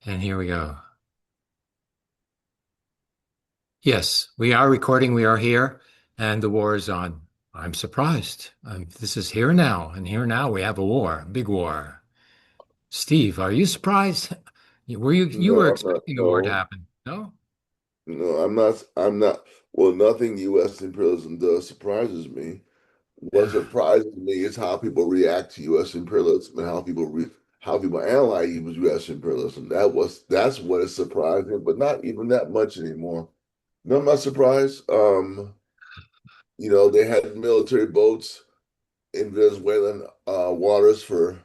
And here we go. Yes, we are recording. We are here, and the war is on. I'm surprised. This is here now, and here now we have a war, a big war. Steve, are you surprised? You No, were I'm not. expecting a war to No, happen? No? no, I'm not. I'm not. Well, nothing U.S. imperialism does surprises me. What Yeah. surprises me is how people react to U.S. imperialism and how people analyze U.S. imperialism. That's what is surprising, but not even that much anymore. No, I'm not surprised. They had military boats in Venezuelan waters for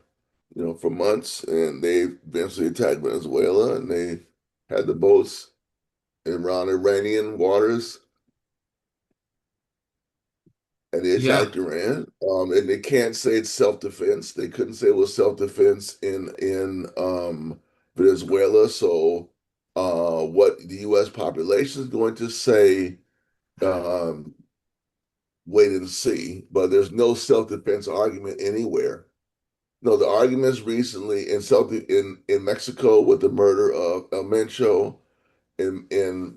months, and they eventually attacked Venezuela, and they had the boats around Iranian waters, and they Yeah. attacked Iran. And they can't say it's self-defense. They couldn't say it was self-defense in Venezuela. So, what the U.S. population is going to say, um, wait and see. But there's no self-defense argument anywhere. No, the arguments recently in Mexico with the murder of El Mencho, in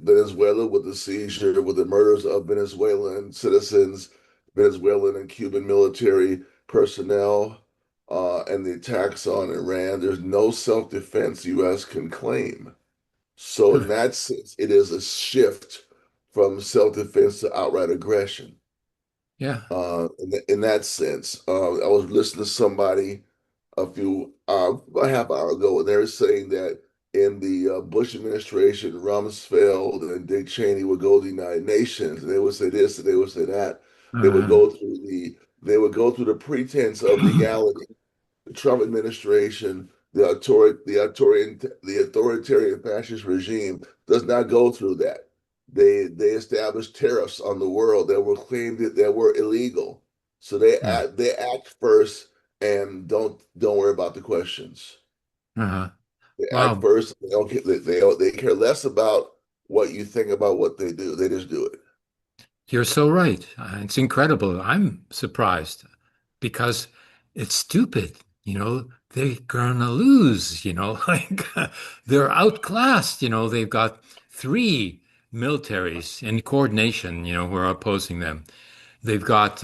Venezuela with the seizure, with the murders of Venezuelan citizens, Venezuelan and Cuban military personnel, and the attacks on Iran. There's no self-defense U.S. can claim. So in that sense, it is a shift from self-defense to outright aggression. Yeah. In that sense, I was listening to somebody a half hour ago, and they were saying that in the Bush administration, Rumsfeld and Dick Cheney would go to the United Nations, and they would say this, and they would say that. They would Uh, go through the pretense of legality. The Trump administration, the authoritarian fascist regime does not go through that. They established tariffs on the world that were claimed that were illegal. So yeah. they act first and don't worry about the questions. Uh-huh. They act Well, first. They care less about what you think about what they do. They just do it. you're so right. It's incredible. I'm surprised because it's stupid. They're gonna lose, like they're outclassed. They've got three militaries in coordination, who are opposing them. They've got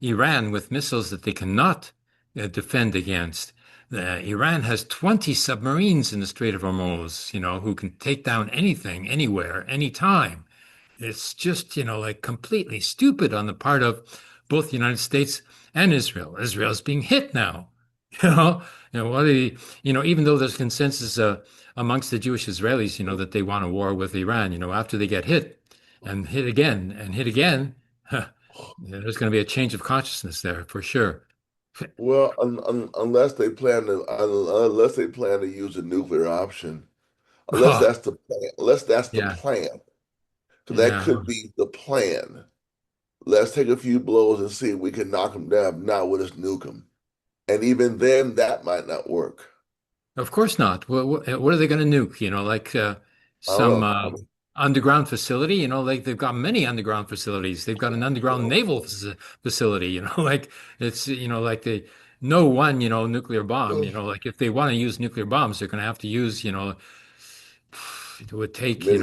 Iran with missiles that they cannot defend against. Iran has 20 submarines in the Strait of Hormuz, who can take down anything, anywhere, anytime. It's just, like completely stupid on the part of both the United States and Israel. Israel's being hit now. You know, what are even though there's consensus amongst the Jewish Israelis, that they want a war with Iran, after they get hit and hit again and hit again, there's going to be a change of consciousness there for sure. Well, unless they plan to use a nuclear option, unless Oh, that's the plan, unless that's the yeah, plan. So that yeah. could be the plan. Let's take a few blows and see if we can knock them down. If not, we'll just nuke them. And even then, that might not work. Of course not. What are they going to nuke? Like I don't some know. I mean, underground facility. Like they've got many underground facilities. They've got an underground well, naval facility. Like it's like they no one nuclear bomb. well, Like if they want to use nuclear bombs, they're going to have to use it would take many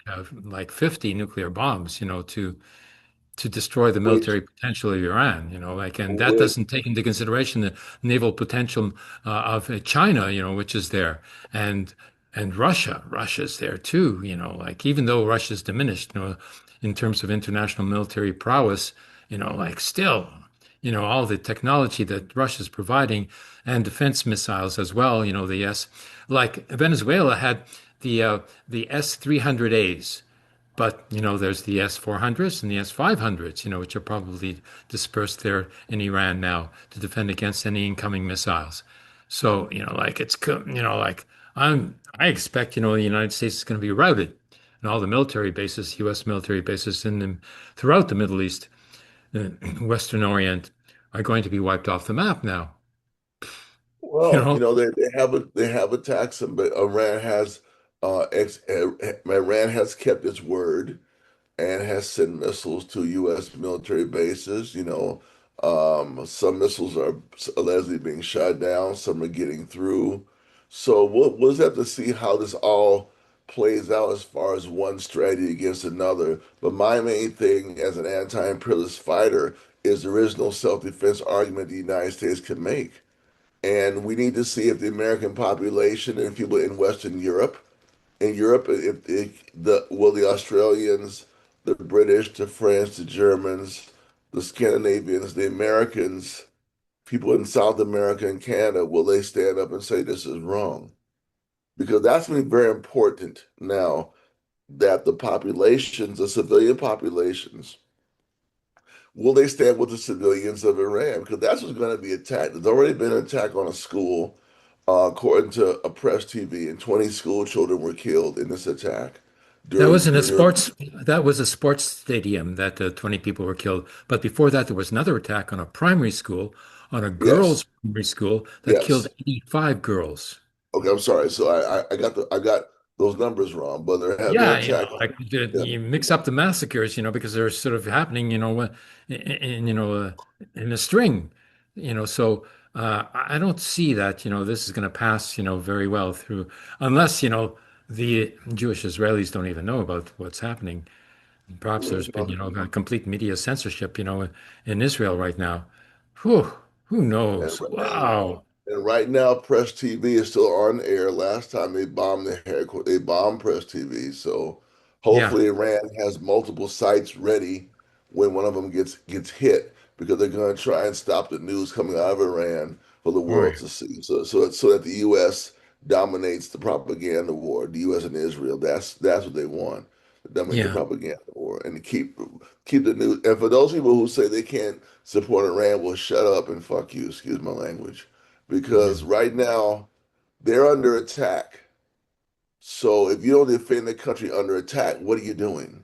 of like 50 nuclear bombs to destroy the which military potential of Iran, and that which doesn't take into consideration the naval potential of China, which is there, and Russia's there too, like even though Russia's diminished, in terms of international military prowess, like still, all the technology that Russia's providing and defense missiles as well, like Venezuela had the S-300As. But, there's the S-400s and the S-500s, which are probably dispersed there in Iran now to defend against any incoming missiles. So, like like I expect, the United States is going to be routed and all the military bases, U.S. military bases throughout the Middle East, Western Orient are going to be wiped off the map now. You well, know, they have attacked them, but Iran has kept its word and has sent missiles to U.S. military bases. Some missiles are allegedly being shot down, some are getting through. So we'll just have to see how this all plays out as far as one strategy against another. But my main thing as an anti-imperialist fighter is there is no self-defense argument the United States can make. And we need to see if the American population and people in Western Europe, if the will the Australians, the British, the French, the Germans, the Scandinavians, the Americans, people in South America and Canada, will they stand up and say this is wrong? Because that's going to be very important now that the populations, the civilian populations, will they stand with the civilians of Iran? Because that's what's going to be attacked. There's already been an attack on a school, according to a press TV, and 20 school children were killed in this attack That during wasn't a during. sports, that was a sports stadium that 20 people were killed. But before that, there was another attack on a primary school, on a girls' Yes, primary school that killed yes. 85 girls. Okay, I'm sorry. So I got those numbers wrong, but there have been Yeah, you know, attacks. like Yeah, you mix up the massacres, because they're sort of happening, in a string, So I don't see that, this is going to pass, very well through, unless, the Jewish Israelis don't even know about what's happening. Perhaps there's been, a complete media censorship, in Israel right now. Whew, who and, knows? and Wow. And right now, Press TV is still on air. Last time they bombed the headquarters, they bombed Press TV. So Yeah. hopefully, Iran has multiple sites ready when one of them gets hit, because they're going to try and stop the news coming out of Iran for the Oh, world to see. So that the U.S. dominates the propaganda war. The U.S. and Israel. That's what they want. To dominate the yeah. propaganda war and to keep the news. And for those people who say they can't support Iran, well, shut up and fuck you. Excuse my language, Yeah. because right now they're under attack. So if you don't defend the country under attack, what are you doing?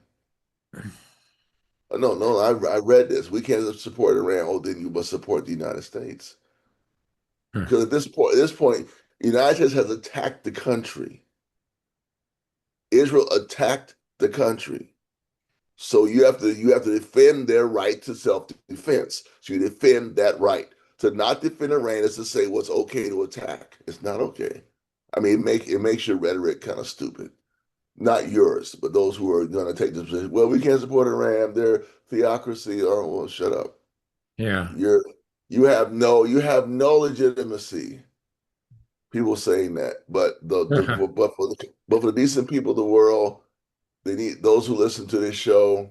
No, no, I read this. We can't support Iran. Oh, then you must support the United States. Huh. Because at this point, the United States has attacked the country. Israel attacked the country. So you have to defend their right to self-defense. So you defend that right. To not defend Iran is to say what's okay to attack. It's not okay. I mean, it makes your rhetoric kind of stupid. Not yours, but those who are going to take this position. Well, we can't support Iran. They're theocracy. Or well, shut up. Yeah. You're you have no legitimacy. People saying that, but the decent people of the world, they need those who listen to this show.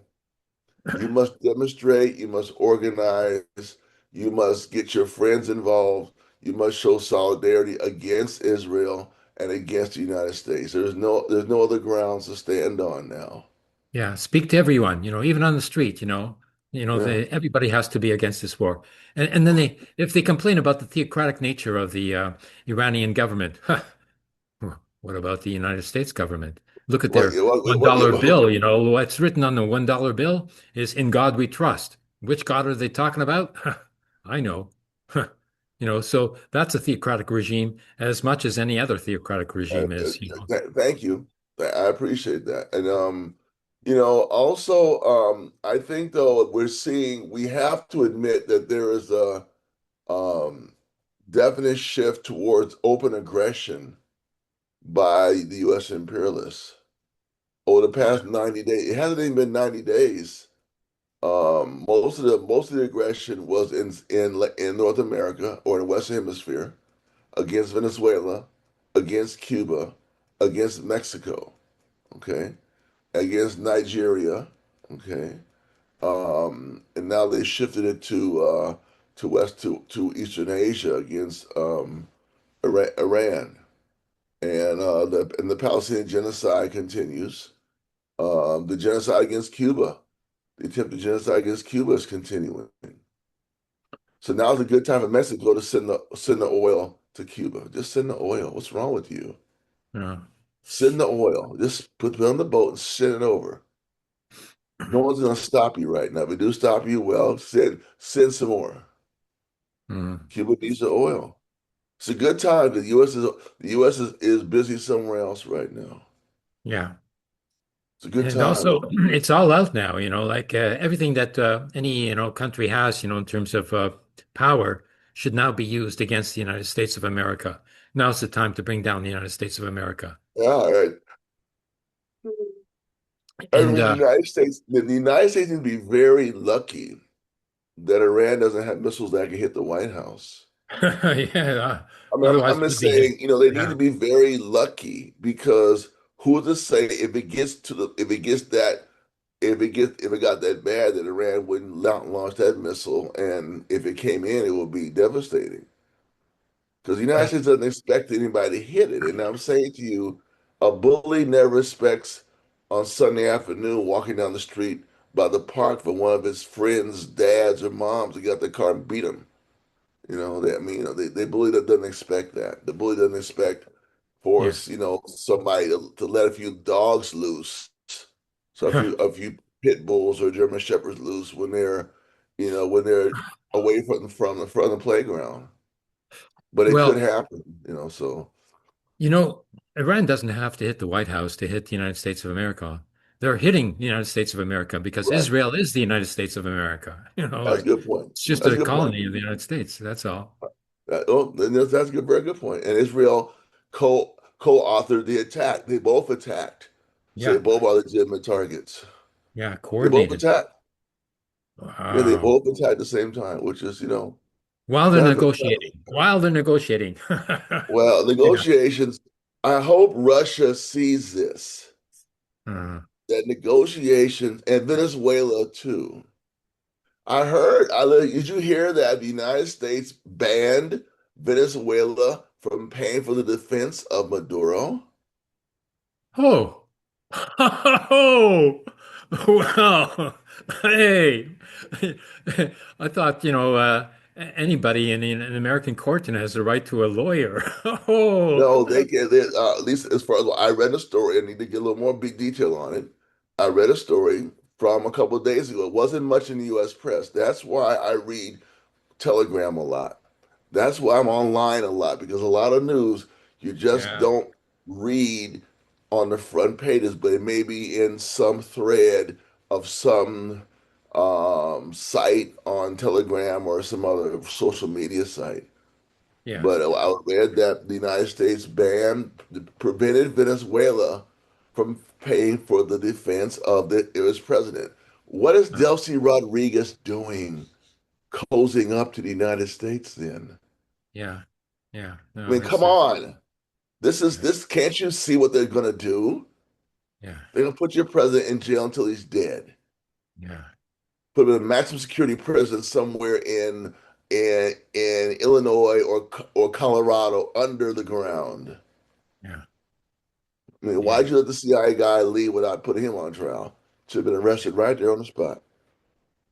You must demonstrate, you must organize, you must get your friends involved, you must show solidarity against Israel and against the United States. There's no other grounds to stand on now. Yeah, speak to everyone, even on the street, Yeah. everybody has to be against this war. And then if they complain about the theocratic nature of the Iranian government, what about the United States government? Look at What, their what, what, $1 what, bill, what's written on the $1 bill is "In God we trust." Which God are they talking about? I know. So that's a theocratic regime as much as any other theocratic regime is. Thank you. I appreciate that. And also, I think though we have to admit that there is a um, definite shift towards open aggression by the U.S. imperialists over the past 90 days. It hasn't even been 90 days. Most of the aggression was in North America or in the Western Hemisphere against Venezuela, against Cuba, against Mexico, okay, against Nigeria, okay, and now they shifted it to Eastern Asia against Iran, and the Palestinian genocide continues. The genocide against Cuba, the attempted genocide against Cuba is continuing. So now's a good time for Mexico to send the oil to Cuba. Just send the oil. What's wrong with you? Uh, Send the oil. Just put it on the boat and send it over. No one's going to stop you right now. If they do stop you, well, send some more. mm, Cuba needs the oil. It's a good time. The U.S. is busy somewhere else right now. yeah. It's a good And time. also, it's all out now, like everything that any, country has, in terms of power should now be used against the United States of America. Now's the time to bring down the United States of America. Yeah, right. I And mean, the United States needs to be very lucky that Iran doesn't have missiles that can hit the White House. yeah, I mean, otherwise I'm it just would be hit. saying, they need to Yeah. be very lucky because who to say if it gets to the if it gets that if it got that bad that Iran wouldn't launch that missile, and if it came in, it would be devastating. Because the United Yeah. States doesn't expect anybody to hit it. And I'm saying to you, a bully never expects on Sunday afternoon walking down the street by the park for one of his friends' dads or moms to get out the car and beat him. I mean, they bully that doesn't expect that. The bully doesn't expect for Yeah. somebody to let a few dogs loose, so a few pit bulls or German shepherds loose when they're away from the front of the playground. But it could Well, happen, so you know, Iran doesn't have to hit the White House to hit the United States of America. They're hitting the United States of America because right. Israel is the United States of America. That's a good point. It's just That's a a good point. colony of the United States. That's all. That's a good, very good point. And Israel co-authored the attack. They both attacked, so they Yeah. both are legitimate targets. Yeah. They both Coordinated. attacked. Yeah, they Wow. both attacked at the same time, which is, While they're kind of, negotiating. While they're negotiating. well, Yeah. negotiations. I hope Russia sees this, Uh, that negotiations, and Venezuela too. Did you hear that the United States banned Venezuela from paying for the defense of Maduro? oh. Oh. Well. Hey. I thought, anybody in an American court has the right to a lawyer. Oh. No, they can. At least as far as I read a story, I need to get a little more big detail on it. I read a story from a couple of days ago. It wasn't much in the U.S. press. That's why I read Telegram a lot. That's why I'm online a lot because a lot of news you just Yeah. don't read on the front pages, but it may be in some thread of some site on Telegram or some other social media site. Yeah. But I read that the United States prevented Venezuela from paying for the defense of its president. What is Uh, Delcy Rodriguez doing, cozying up to the United States then? yeah. Yeah. I No, mean, come on. This is yeah. this. Can't you see what they're going to do? Yeah. They're going to put your president in jail until he's dead. Yeah. Put him in a maximum security prison somewhere in Illinois or Colorado under the ground. Yeah. I mean, Yeah. why'd you let the CIA guy leave without putting him on trial? Should have been arrested right there on the spot.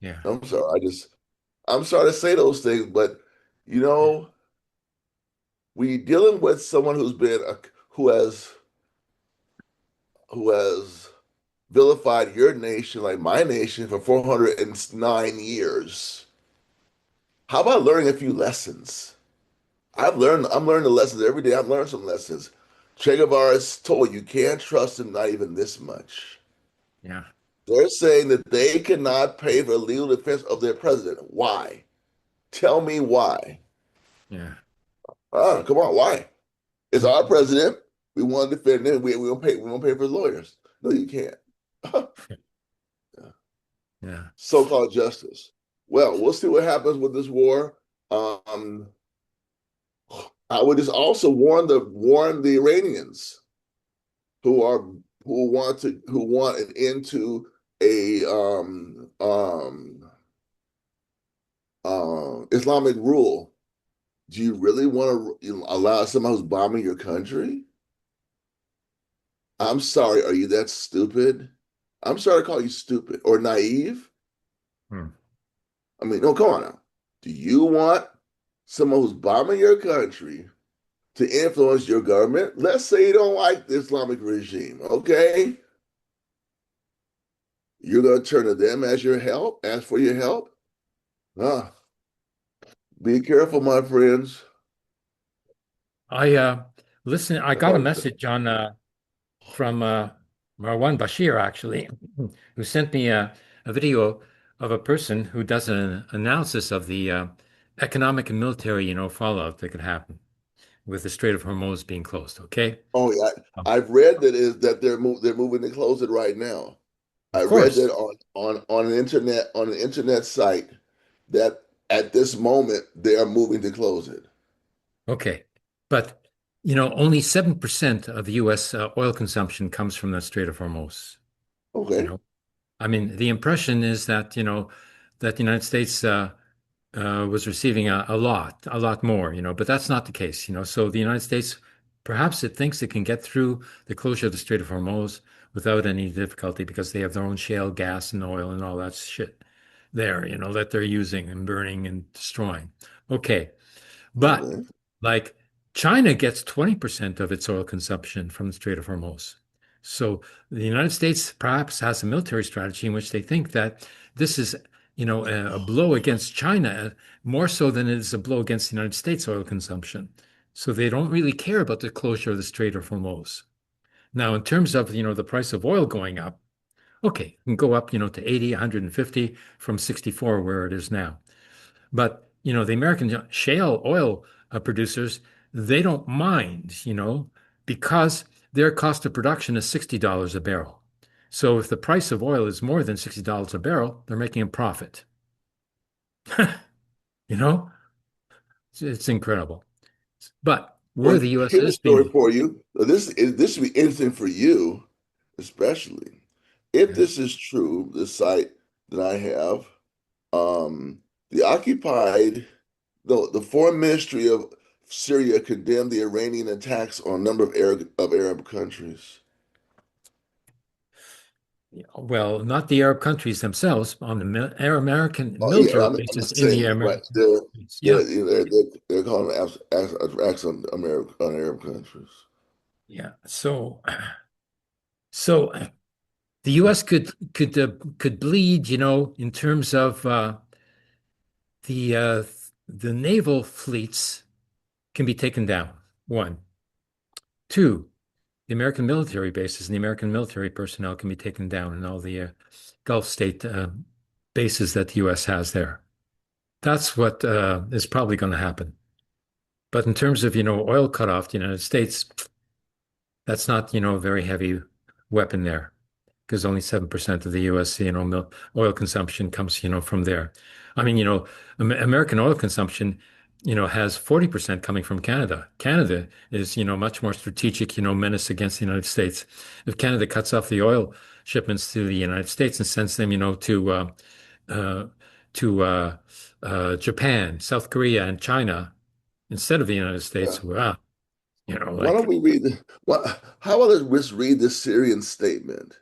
Yeah. I'm sorry. I'm sorry to say those things, but you Yeah. know, we dealing with someone who has who has vilified your nation like my nation for 409 years. How about learning a few lessons? I'm learning the lessons every day. I've learned some lessons. Che Guevara's told you can't trust him, not even this much. Yeah. They're saying that they cannot pay for legal defense of their president. Why? Tell me why. Yeah. Come on, why? It's Mm, our president. We want to defend him. We don't pay. We don't pay for his lawyers. No, you can't. Yeah. So-called justice. Well, we'll see what happens with this war. Um, I would just also warn the Iranians who are who want an end to a Islamic rule. Do you really want to allow someone who's bombing your country? I'm sorry, are you that stupid? I'm sorry to call you stupid or naive. Mm. I mean, no, come on now. Do you want someone who's bombing your country to influence your government? Let's say you don't like the Islamic regime, okay? You're going to turn to them as your help, ask for your help? Ah, be careful, my friends. I listen, I That's got a all I say. message on from Marwan Bashir actually, who sent me a video of a person who does an analysis of the economic and military, fallout that could happen. with the Strait of Hormuz being closed. Okay. Oh, yeah, Um, I've read that is that they're moving to close it right now. of I read course. that on an internet site that at this moment they are moving to close it. Okay. But, only 7% of U.S. Oil consumption comes from the Strait of Hormuz. You Okay. know, I mean, the impression is that, that the United States was receiving a lot more, but that's not the case, So the United States, perhaps it thinks it can get through the closure of the Strait of Hormuz without any difficulty because they have their own shale gas and oil and all that shit there, that they're using and burning and destroying. Okay. But Okay. like China gets 20% of its oil consumption from the Strait of Hormuz. So the United States perhaps has a military strategy in which they think that this is, a blow against China more so than it is a blow against the United States oil consumption. So they don't really care about the closure of the Strait of Hormuz. Now, in terms of, the price of oil going up, okay, it can go up, to 80, 150 from 64 where it is now. But, the American shale oil producers, they don't mind, because their cost of production is $60 a barrel. So if the price of oil is more than $60 a barrel, they're making a profit. You know, it's incredible. But where Well, the U.S. here's a is story being, for you. This should be interesting for you, especially if yeah. this is true. The site that I have, um, the occupied, the foreign ministry of Syria condemned the Iranian attacks on a number of Arab countries. Well, not the Arab countries themselves, on the American Oh yeah, military I'm bases just in the saying, right? American countries. Yeah, They're calling them acts on Arab countries. yeah. So the U.S. could bleed, in terms of the uh, the naval fleets can be taken down. One, two, the American military bases and the American military personnel can be taken down, and all the Gulf state bases that the U.S. has there. That's what is probably going to happen. But in terms of, oil cutoff, the United States, that's not, a very heavy weapon there, because only 7% of the U.S., oil consumption comes, from there. I mean, American oil consumption, has 40% coming from Canada. Canada is, much more strategic, menace against the United States. If Canada cuts off the oil shipments to the United States and sends them, uh, to Japan, South Korea, and China instead of the United Yeah. States, well, Why don't like, we read how about let's read the Syrian statement?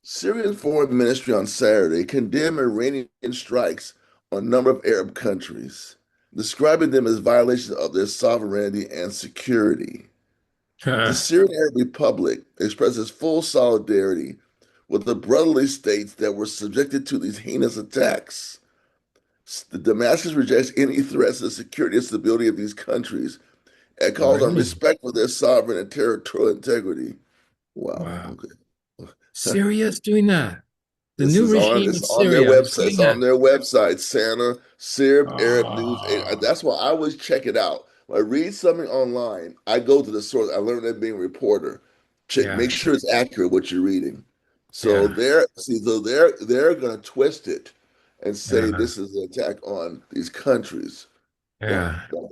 Syrian Foreign Ministry on Saturday condemned Iranian strikes on a number of Arab countries, describing them as violations of their sovereignty and security. The Syrian Arab Republic expresses full solidarity with the brotherly states that were subjected to these heinous attacks. Damascus rejects any threats to the security and stability of these countries and calls on really? respect for their sovereign and territorial integrity. Wow. Wow. Okay. Syria is doing that. The This new is on regime it's in on their Syria is website. doing It's on that. their website, Santa Serb Arab News. Oh, That's why I always check it out. When I read something online, I go to the source. I learned that being a reporter. Check, make yeah, sure it's accurate what you're reading. So yeah, they're gonna twist it and say yeah, this is an attack on these countries. Yeah. yeah.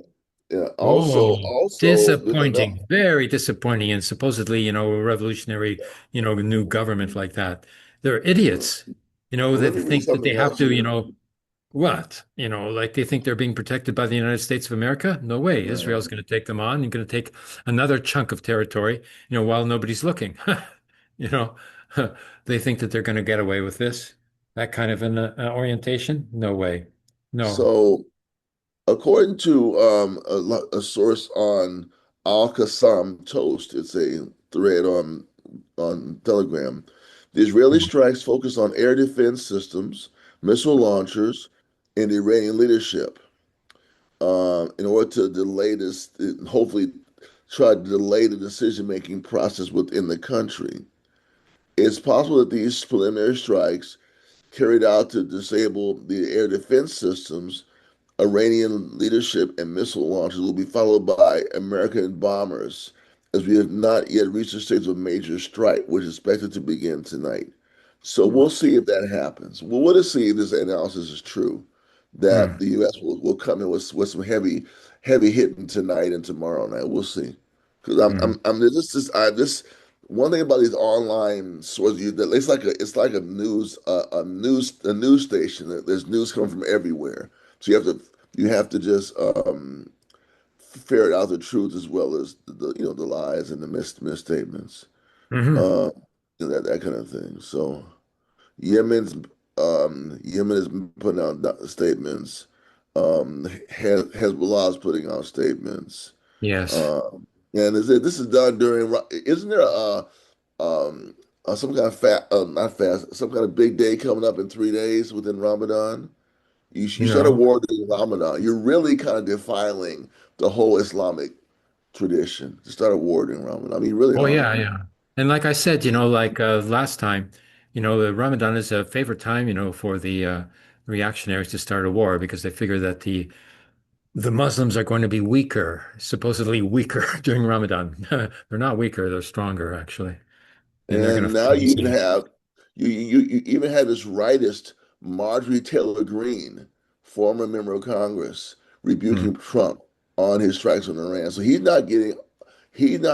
Yeah. Oh, Also, no, disappointing. Very disappointing. And supposedly, a revolutionary, new government like that. They're well, idiots. They let me read think that they something have else to, here. what? Like they think they're being protected by the United States of America? No way. Israel's No. going to take them on and going to take another chunk of territory, while nobody's looking. You know, they think that they're going to get away with this. That kind of an orientation? No way. No. So according to a source on Al Qassam Toast, it's a thread on Telegram. The Israeli strikes focus on air defense systems, missile launchers, and Iranian leadership in order to delay this, hopefully try to delay the decision-making process within the country. It's possible that these preliminary strikes carried out to disable the air defense systems Iranian leadership and missile launches will be followed by American bombers, as we have not yet reached the stage of major strike, which is expected to begin tonight. So we'll see if that happens. We'll just see if this analysis is true, that Mm, the U.S. will come in with some heavy hitting tonight and tomorrow night. We'll see. Because mm, this one thing about these online sources, that it's like a news station. There's news coming from everywhere, so you have to just ferret out the truth as well as the lies and the misstatements, mhm. uh, and that kind of thing. So Yemen's Yemen is putting out statements. Hezbollah's putting out statements. Yes. Um, and this is done during, isn't there um, some kind of not fast, some kind of big day coming up in 3 days within Ramadan? You start a No. war during Ramadan. You're really kind of defiling the whole Islamic tradition to start a war during Ramadan. I mean, you really Oh are. yeah, yeah. And like I said, like last time, Ramadan is a favorite time, for the reactionaries to start a war because they figure that the Muslims are going to be weaker, supposedly weaker during Ramadan. They're not weaker, they're stronger actually. And they're going And to now fight you us even out. have you even have this rightist Marjorie Taylor Greene, former member of Congress, Mm, rebuking Trump on his strikes on Iran. So he's not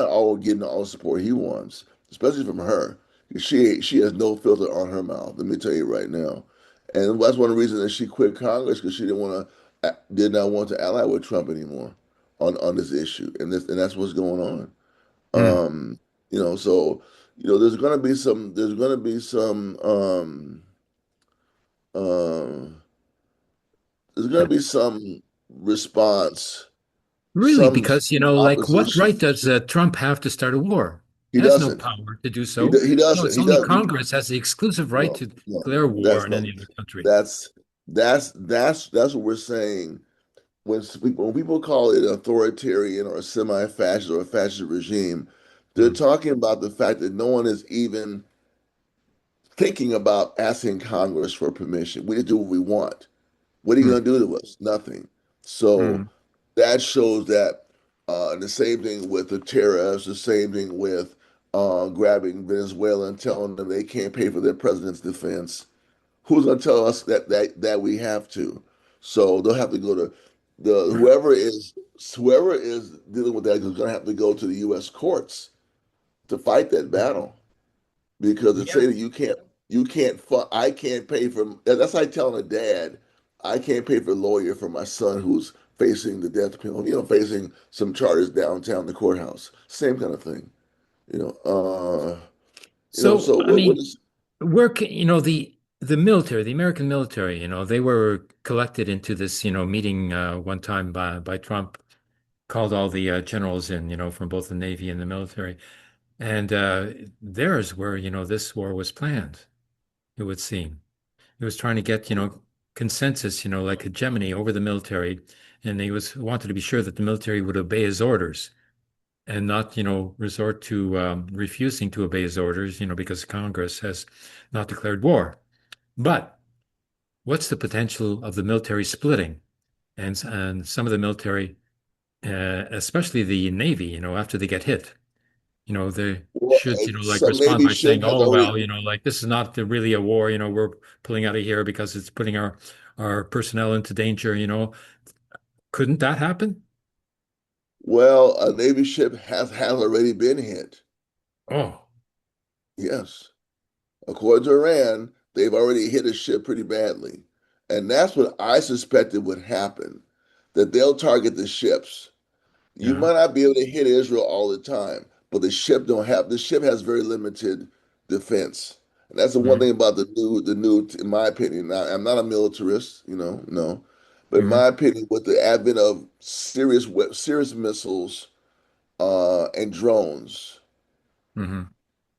all getting all the support he wants, especially from her. She has no filter on her mouth. Let me tell you right now, and that's one of the reasons that she quit Congress because she did not want to ally with Trump anymore on this issue, and that's what's going on. mm. Um, so there's gonna be uh, there's gonna be some response, Really, some because, like what opposition. right does Trump have to start a war? He He has no doesn't. power to do so. He No, doesn't. it's He only does. Congress has the exclusive right No, to no. declare war That's on any no. other country. That's that's what we're saying. When people call it authoritarian or a semi-fascist or a fascist regime, they're Mm, talking about the fact that no one is even thinking about asking Congress for permission. We just do what we want. What are you mm, going to do to us? Nothing. So mm. that shows that, and the same thing with the tariffs, the same thing with grabbing Venezuela and telling them they can't pay for their president's defense. Who's going to tell us that we have to? So they'll have to go to the whoever is dealing with that is going to have to go to the U.S. courts to fight that battle because to Yeah. say that you can't I can't pay for that's like telling a dad I can't pay for a lawyer for my son who's facing the death penalty, facing some charges downtown the courthouse. Same kind of thing, you know. So, So I what mean, is the military, the American military, they were collected into this, meeting one time by Trump, called all the generals in, from both the Navy and the military. And there's where, this war was planned, it would seem. He was trying to get, consensus, like hegemony over the military. And he wanted to be sure that the military would obey his orders and not, resort to refusing to obey his orders, because Congress has not declared war. But what's the potential of the military splitting? And some of the military, especially the Navy, after they get hit, they well, should, like some respond Navy by ship saying, has "Oh, already well, like this is not really a war. We're pulling out of here because it's putting our personnel into danger." Couldn't that happen? well a Navy ship has already been hit. Oh, Yes. According to Iran, they've already hit a ship pretty badly. And that's what I suspected would happen, that they'll target the ships. You yeah. might not be able to hit Israel all the time, but the ship has very limited defense. And that's the one Mm-hmm. thing about in my opinion. Now, I'm not a militarist, no. But in Mm-hmm. my opinion, with the advent of serious missiles and drones, Mm-hmm.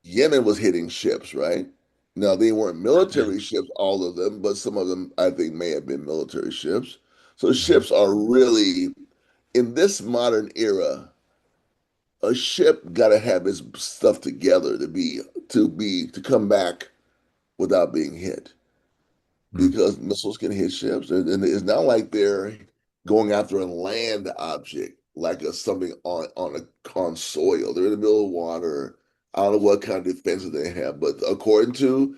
Yemen was hitting ships, right? Now, they weren't military ships, all of them, but some of them I think may have been military ships. So Mm-hmm. ships are really, in this modern era, a ship got to have its stuff together to come back without being hit Mm-hmm. because missiles can hit ships, and it's not like they're going after a land object like something on soil. They're in the middle of water. I don't know what kind of defenses they have, but according to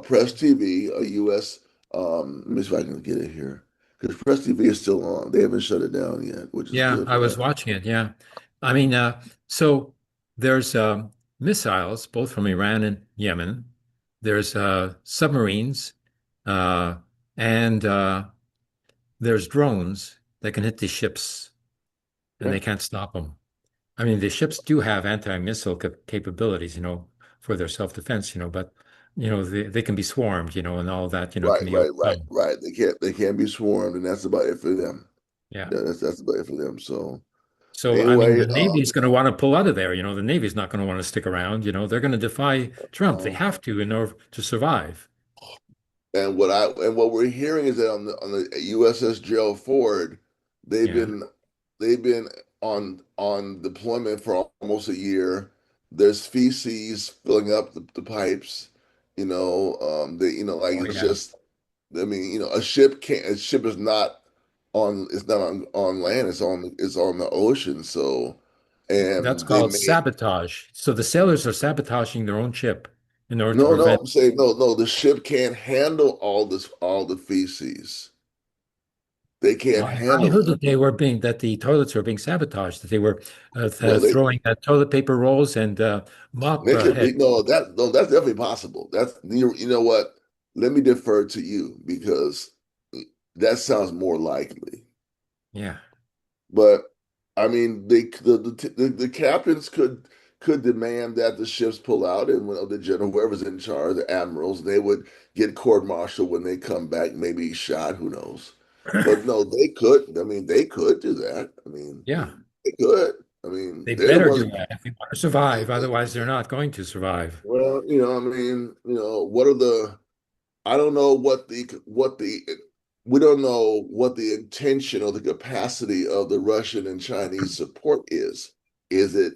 Press TV, a U.S. Let me see if I can get it here because Press TV is still on. They haven't shut it down yet, which is Yeah, good I for was them. watching it. Yeah. I mean, so there's missiles, both from Iran and Yemen. There's submarines, uh, and there's drones that can hit these ships, and Yeah. they can't stop them. I mean, the ships do have anti-missile capabilities, for their self-defense, but they can be swarmed, and all that, can be overcome. Right. They can't be swarmed, and that's about it for them. Yeah. Yeah, that's about it for them. So So, I mean, anyway, the Navy is going to want to pull out of there. The Navy's not going to want to stick around. They're going to defy Trump. They um, have to in order to survive. and what we're hearing is that on the USS Gerald Ford, they've Yeah. been they've been on deployment for almost a year. There's feces filling up the pipes. Like Oh, it's yeah. just. I mean, a ship is not on land. It's on the ocean. So, That's and they called made sabotage. So the sailors are sabotaging their own ship in order to no. prevent. I'm saying no. The ship can't handle all the feces. They can't Well, I handle heard it. that the toilets were being sabotaged, that they were Well, throwing toilet paper rolls and mop they could head. be no. That's definitely possible. You know what? Let me defer to you because that sounds more likely. Yeah. But I mean, the captains could demand that the ships pull out, and when the general, whoever's in charge, the admirals, they would get court-martialed when they come back, maybe shot, who knows? But no, they could. I mean, they could do that. I mean, Yeah. they could. I mean, They they're the better ones. do that if they want to survive. Otherwise, they're not going to survive. Well, I mean, what are the I don't know what the we don't know what the intention or the capacity of the Russian and Chinese support is. Is it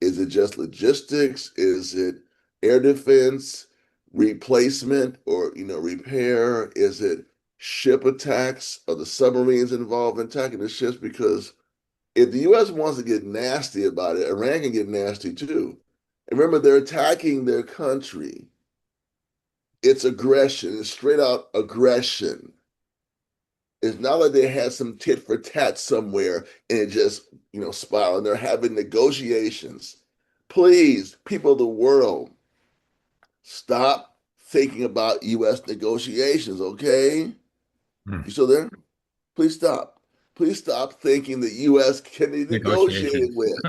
is it just logistics? Is it air defense, replacement, or repair? Is it ship attacks? Are the submarines involved in attacking the ships? Because if the U.S. wants to get nasty about it, Iran can get nasty too. And remember, they're attacking their country. It's aggression. It's straight out aggression. It's not like they had some tit for tat somewhere and it just, spiraled. They're having negotiations. Please, people of the world, stop thinking about U.S. negotiations, okay? Hmm. You still there? Please stop. Please stop thinking the U.S. can be negotiated Negotiations. with.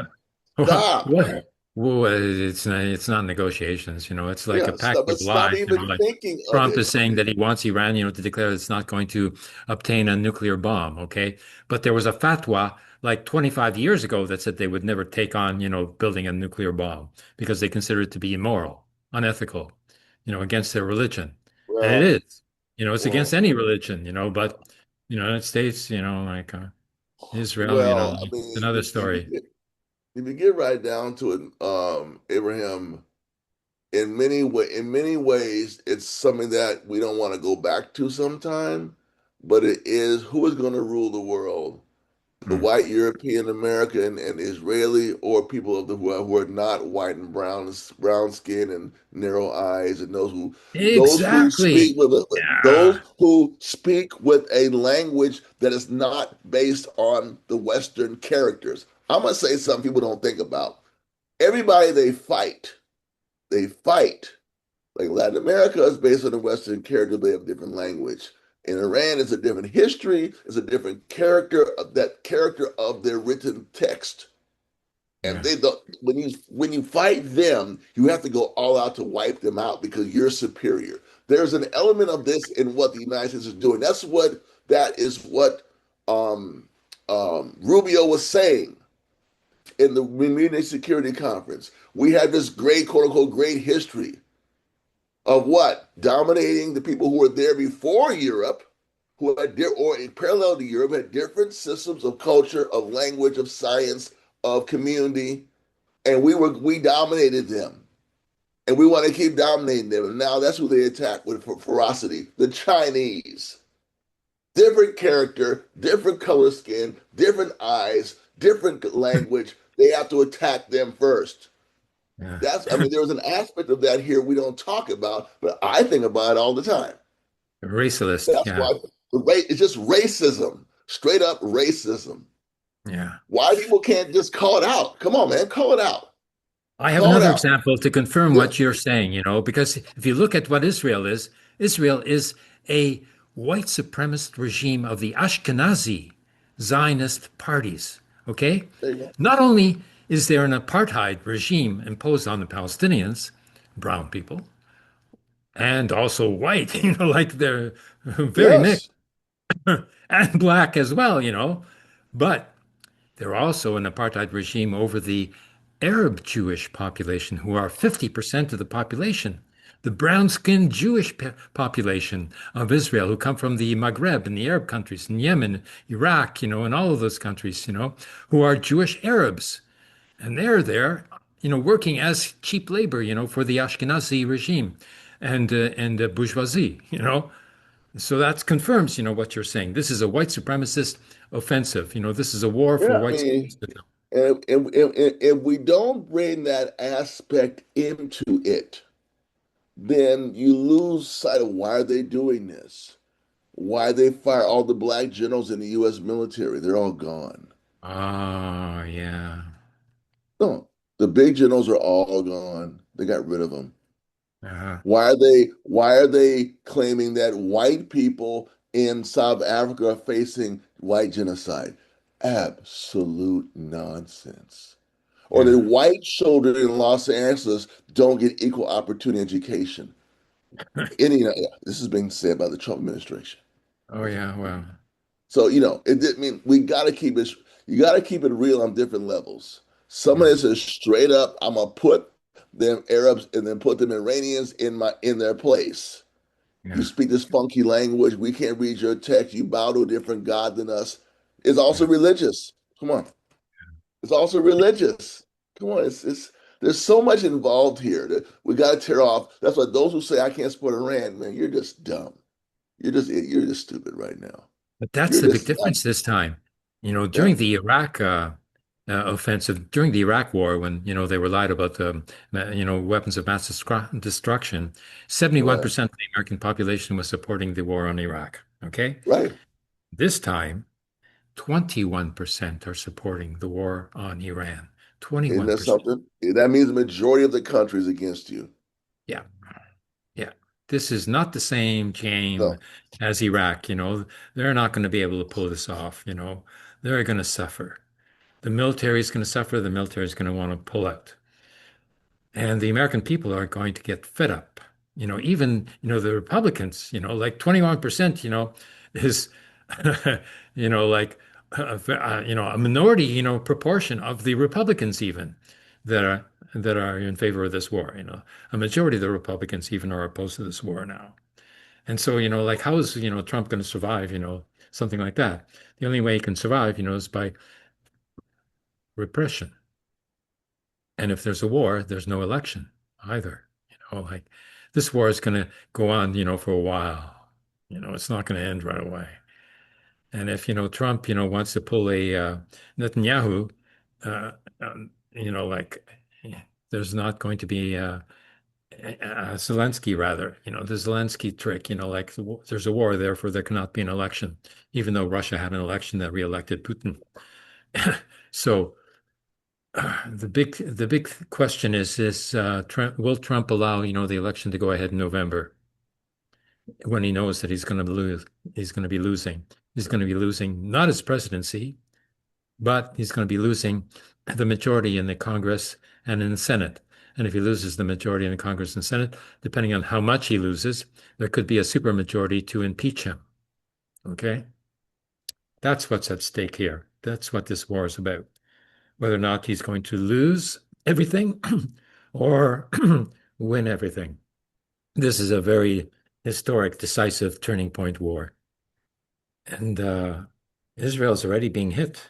Stop. What? Well, it's not negotiations, it's like a Yeah, pact stop. of But stop lies, even like thinking of Trump it. is saying that he wants Iran, to declare it's not going to obtain a nuclear bomb, okay? But there was a fatwa like 25 years ago that said they would never take on, building a nuclear bomb because they consider it to be immoral, unethical, against their religion. And it Well, is, it's against well, any religion, but United States, like Israel, I it's mean, another if you story. get if you get right down to it, Abraham, in many ways, it's something that we don't want to go back to sometime, but it is who is going to rule the world? The Hmm. white European American and Israeli, or people who are not white and brown skin and narrow eyes, and those who speak Exactly. those Yeah. who speak with a language that is not based on the Western characters. I'm gonna say something people don't think about. Everybody they fight. Like Latin America is based on the Western character, they have a different language. In Iran, it's a different history, it's a different character of their written text. And Yeah. they don't when you fight them, you have to go all out to wipe them out because you're superior. There's an element of this in what the United States is doing. That is what um, Rubio was saying in the Munich Security Conference. We have this great, quote unquote, great history of what? Dominating the people who were there before Europe, who had, or in parallel to Europe, had different systems of culture, of language, of science, of community, and we dominated them, and we want to keep dominating them. And now that's who they attack with ferocity: the Chinese. different character, different color skin, different eyes, different language. They have to attack them first. Yeah. I mean, there was an aspect of that here we don't talk about, but I think about it all the time. Racialist. That's Yeah. why it's just racism, straight up racism. Yeah. Why people can't just call it out? Come on, man, call it out. I have Call it another out. example to confirm Yeah, what you're saying, because if you look at what Israel is a white supremacist regime of the Ashkenazi Zionist parties. Okay? there you go. Not only is there an apartheid regime imposed on the Palestinians, brown people, and also white, like they're very mixed, Yes, and black as well, but they're also an apartheid regime over the Arab Jewish population, who are 50% of the population. The brown-skinned Jewish population of Israel, who come from the Maghreb and the Arab countries, in Yemen, Iraq, and all of those countries, who are Jewish Arabs. And they're there, working as cheap labor, for the Ashkenazi regime and bourgeoisie, So that confirms, what you're saying. This is a white supremacist offensive. This is a war for yeah. I white mean, supremacy. if we don't bring that aspect into it, then you lose sight of why are they doing this? Why they fire all the black generals in the U.S. military? They're all gone. Oh, yeah. No, the big generals are all gone. They got rid of them. Uh-huh. Why are they claiming that white people in South Africa are facing white genocide? Absolute nonsense. Or Yeah. that white children in Los Angeles don't get equal opportunity education. This is being said by the Trump administration. Oh, yeah. Well, So, it did mean we gotta keep it you gotta keep it real on different levels. Someone yeah. that says straight up, I'm gonna put them Arabs and then put them Iranians in their place. You Yeah. speak this funky language, we can't read your text, you bow to a different God than us. It's also Yeah. religious. Come on. It's also religious. Come on, it's there's so much involved here that we gotta tear off. That's why those who say I can't support Iran, man, you're just dumb. You're just stupid right now. But that's You're the big just difference this time. yeah, During the Iraq offensive, during the Iraq War, when, they were lied about the, weapons of mass destruction, right. 71% of the American population was supporting the war on Iraq. Okay? Right. This time, 21% are supporting the war on Iran. Isn't that 21%. something? That means the majority of the country is against you. Yeah. Yeah. This is not the same game No, as Iraq. They're not going to be able to pull this off. They're going to suffer. The military is going to suffer. The military is going to want to pull out. And the American people are going to get fed up. Even, the Republicans, like 21%, is, like, a minority, proportion of the Republicans even that are in favor of this war. A majority of the Republicans even are opposed to this war now. And so, like, how is, Trump going to survive, something like that? The only way he can survive, is by repression. And if there's a war, there's no election either. Like, this war is going to go on, for a while. It's not going to end right away. And if, Trump, wants to pull a Netanyahu, like, there's not going to be Zelensky, rather, the Zelensky trick, like, there's a war, therefore there cannot be an election, even though Russia had an election that reelected Putin. So, the big question is Trump, will Trump allow, the election to go ahead in November when he knows that he's going to lose? He's going to be losing. He's going to be losing not his presidency, but he's going to be losing the majority in the Congress and in the Senate. And if he loses the majority in the Congress and Senate, depending on how much he loses, there could be a supermajority to impeach him. Okay? That's what's at stake here. That's what this war is about. Whether or not he's going to lose everything or win everything. This is a very historic, decisive turning point war. And Israel's already being hit.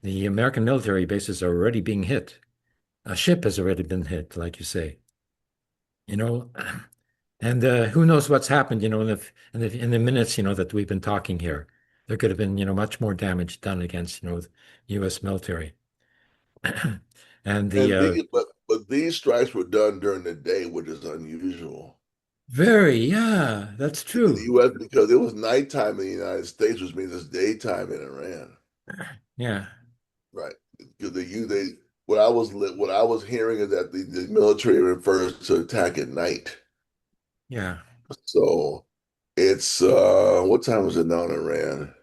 The American military bases are already being hit. A ship has already been hit, like you say. You know, And who knows what's happened, in the minutes, that we've been talking here. There could have been, much more damage done against, the U.S. military. And the And but these strikes were done during the day, which is unusual yeah, that's in the true. U.S. because it was nighttime in the United States, which means it's daytime in Iran. Yeah, Right. Because what I was hearing is that the military refers to attack at night. yeah. So it's what time is it now in Iran?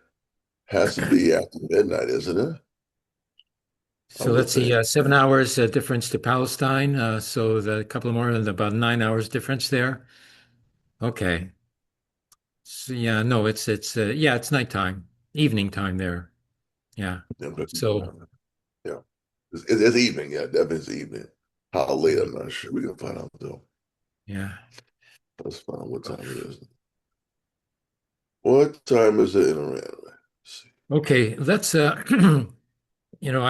Has to be after midnight, isn't it? I So would let's see, think. 7 hours difference to Palestine. So the couple more, about 9 hours difference there. Okay. So yeah, no, yeah, it's nighttime, evening time there. Yeah. Yeah, but, So yeah. It's evening, yeah, definitely it's evening. How late, I'm not sure. We can find out though. yeah. Let's find out what time it is. What time is it in Iran? Let's see. Okay, let's I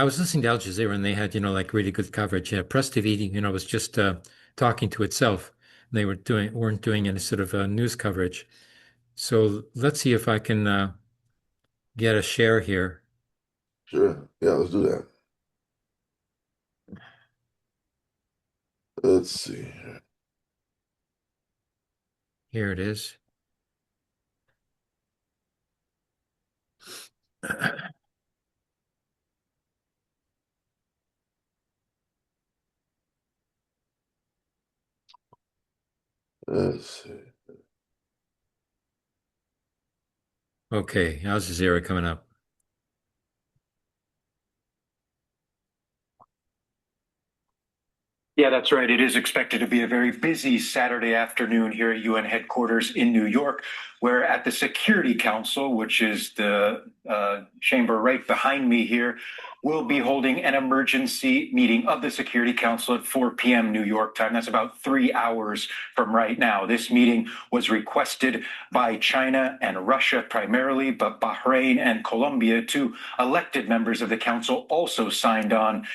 was listening to Al Jazeera and they had, like really good coverage. Yeah, Press TV, was just talking to itself. They weren't doing any sort of news coverage. So let's see if I can get a share here. Sure. Yeah, let's do that. Let's see. Here it is. Let's see. Okay, Al Jazeera coming up. Yeah, that's right. It is expected to be a very busy Saturday afternoon here at UN headquarters in New York, where at the Security Council, which is the chamber right behind me here, we'll be holding an emergency meeting of the Security Council at 4 p.m. New York time. That's about 3 hours from right now. This meeting was requested by China and Russia primarily, but Bahrain and Colombia, two elected members of the council, also signed on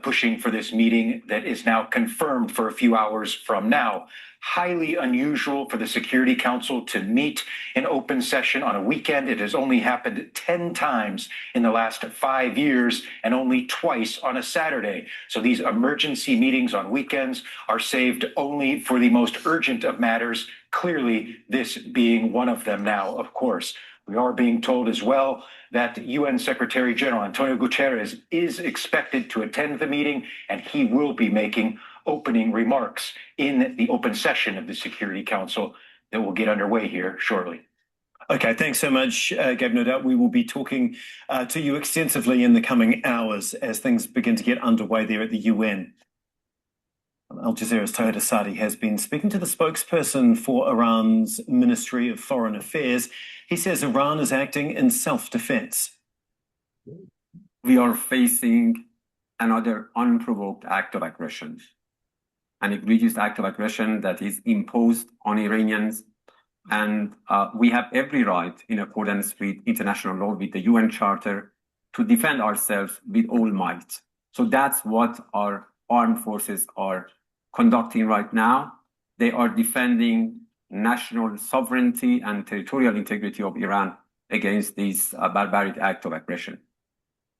pushing for this meeting that is now confirmed for a few hours from now. Highly unusual for the Security Council to meet in open session on a weekend. It has only happened 10 times in the last 5 years and only twice on a Saturday. So these emergency meetings on weekends are saved only for the most urgent of matters, clearly this being one of them now, of course. We are being told as well that UN Secretary General Antonio Guterres is expected to attend the meeting, and he will be making opening remarks in the open session of the Security Council that will get underway here shortly. Okay, thanks so much, Gabe. No doubt we will be talking to you extensively in the coming hours as things begin to get underway there at the UN. Al Jazeera's Tohid Asadi has been speaking to the spokesperson for Iran's Ministry of Foreign Affairs. He says Iran is acting in self-defense. We are facing another unprovoked act of aggression, an egregious act of aggression that is imposed on Iranians. And we have every right, in accordance with international law, with the UN Charter, to defend ourselves with all might. So that's what our armed forces are conducting right now. They are defending national sovereignty and territorial integrity of Iran against this barbaric act of aggression.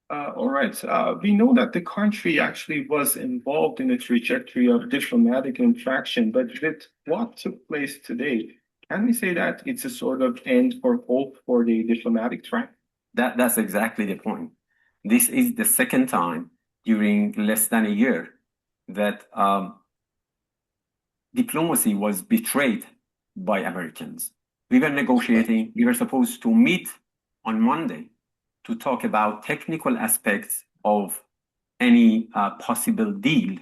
All right. We know that the country actually was involved in the trajectory of diplomatic interaction, but with what took place today, can we say that it's a sort of end for hope for the diplomatic track? That's exactly the point. This is the second time during less than a year that diplomacy was betrayed by Americans. We were negotiating, we were supposed to meet on Monday to talk about technical aspects of any possible deal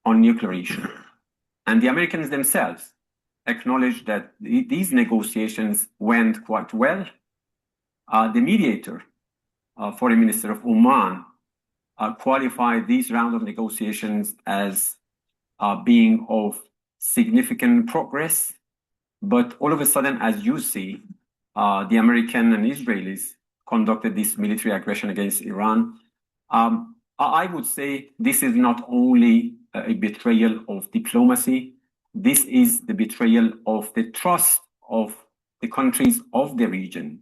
on nuclear issue. And the Americans themselves acknowledged that these negotiations went quite well. The mediator, Foreign Minister of Oman, qualified these round of negotiations as being of significant progress. But all of a sudden, as you see, the American and Israelis conducted this military aggression against Iran. I would say this is not only a betrayal of diplomacy, This is the betrayal of the trust of the countries of the region.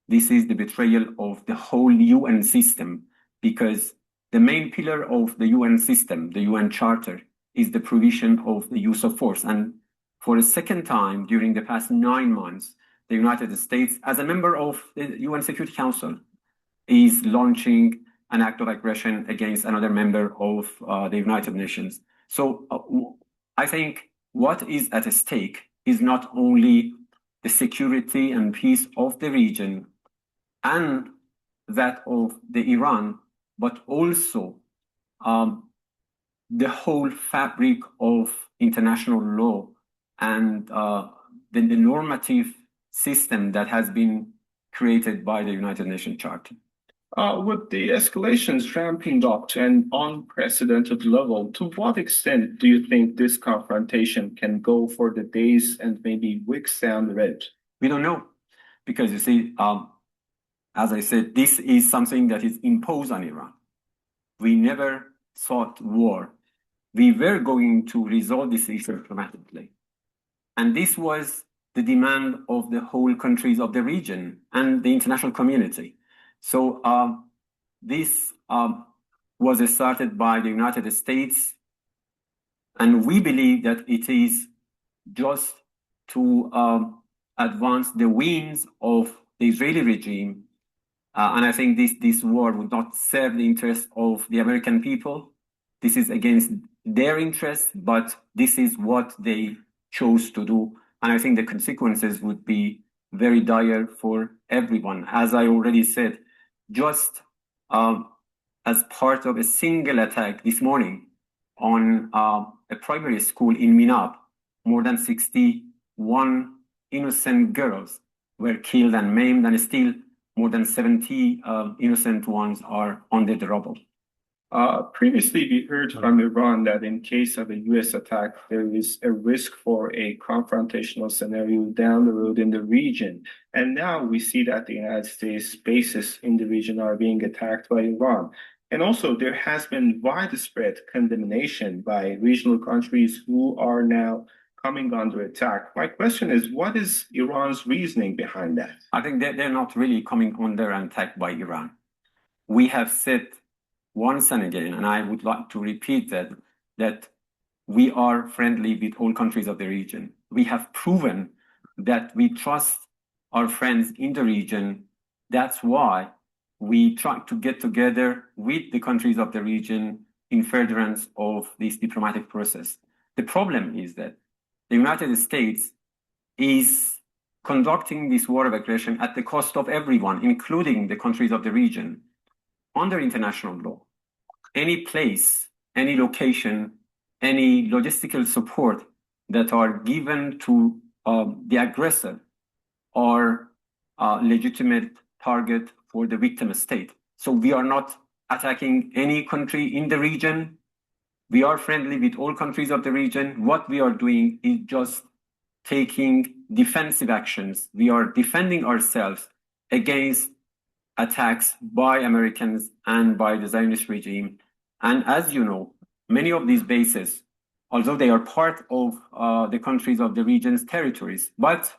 This is the betrayal of the whole UN system, because the main pillar of the UN system, the UN Charter, is the provision of the use of force. And for a second time during the past 9 months, the United States, as a member of the UN Security Council, is launching an act of aggression against another member of the United Nations. So I think what is at stake is not only the security and peace of the region and that of the Iran, but also the whole fabric of international law and the normative system that has been created by the United Nations Charter. With the escalations ramping up to an unprecedented level, to what extent do you think this confrontation can go for the days and maybe weeks down the road? We don't know, because you see, as I said, this is something that is imposed on Iran. We never sought war. We were going to resolve this issue diplomatically. And this was the demand of the whole countries of the region and the international community. So this was started by the United States, and we believe that it is just to advance the wings of the Israeli regime. And I think this war would not serve the interest of the American people. This is against their interests, but this is what they chose to do. And I think the consequences would be very dire for everyone. As I already said, just as part of a single attack this morning on a primary school in Minab, more than 61 innocent girls were killed and maimed, and still more than 70 innocent ones are under the rubble. Previously, we heard from Iran that in case of a U.S. attack, there is a risk for a confrontational scenario down the road in the region. And now we see that the United States bases in the region are being attacked by Iran. And also, there has been widespread condemnation by regional countries who are now coming under attack. My question is, what is Iran's reasoning behind that? I think they're not really coming under attack by Iran. We have said once and again, and I would like to repeat that we are friendly with all countries of the region. We have proven that we trust our friends in the region. That's why we try to get together with the countries of the region in furtherance of this diplomatic process. The problem is that the United States is conducting this war of aggression at the cost of everyone, including the countries of the region, under international law. Any place, any location, any logistical support that are given to the aggressor are a legitimate target for the victim state. So we are not attacking any country in the region. We are friendly with all countries of the region. What we are doing is just taking defensive actions. We are defending ourselves against attacks by Americans and by the Zionist regime. And as you know, many of these bases, although they are part of the countries of the region's territories, but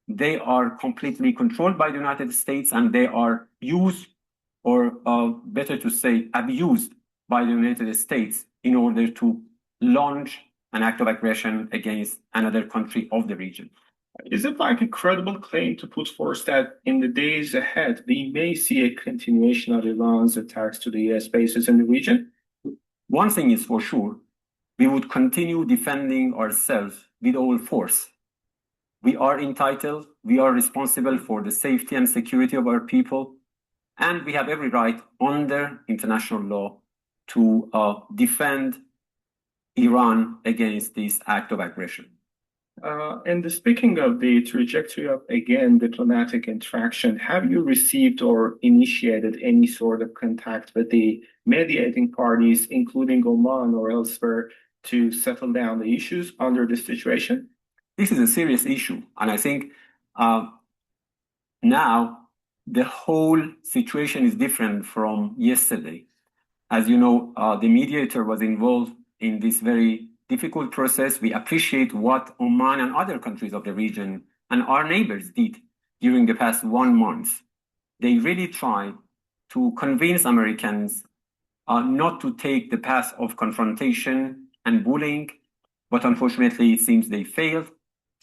they are completely controlled by the United States, and they are used, or better to say, abused by the United States in order to launch an act of aggression against another country of the region. Is it like a credible claim to put forth that in the days ahead, we may see a continuation of Iran's attacks to the US bases in the region? One thing is for sure, we would continue defending ourselves with all force. We are entitled, we are responsible for the safety and security of our people, and we have every right under international law to defend Iran against this act of aggression. And speaking of the trajectory of, again, diplomatic interaction, have you received or initiated any sort of contact with the mediating parties, including Oman or elsewhere, to settle down the issues under this situation? This is a serious issue, and I think now the whole situation is different from yesterday. As you know, the mediator was involved in this very difficult process. We appreciate what Oman and other countries of the region and our neighbors did during the past 1 month. They really tried to convince Americans not to take the path of confrontation and bullying, but unfortunately, it seems they failed.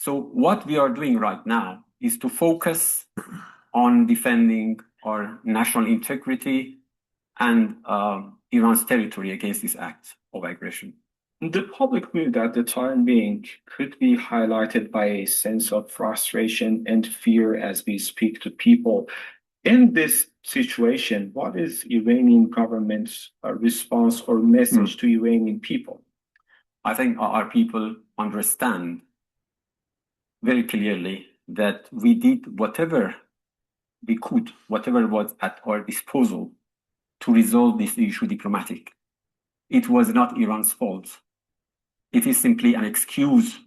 So what we are doing right now is to focus on defending our national integrity and Iran's territory against this act of aggression. The public mood at the time being could be highlighted by a sense of frustration and fear as we speak to people. In this situation, what is Iranian government's response or message to Iranian people? I think our people understand very clearly that we did whatever we could, whatever was at our disposal to resolve this issue diplomatic. It was not Iran's fault. It is simply an excuse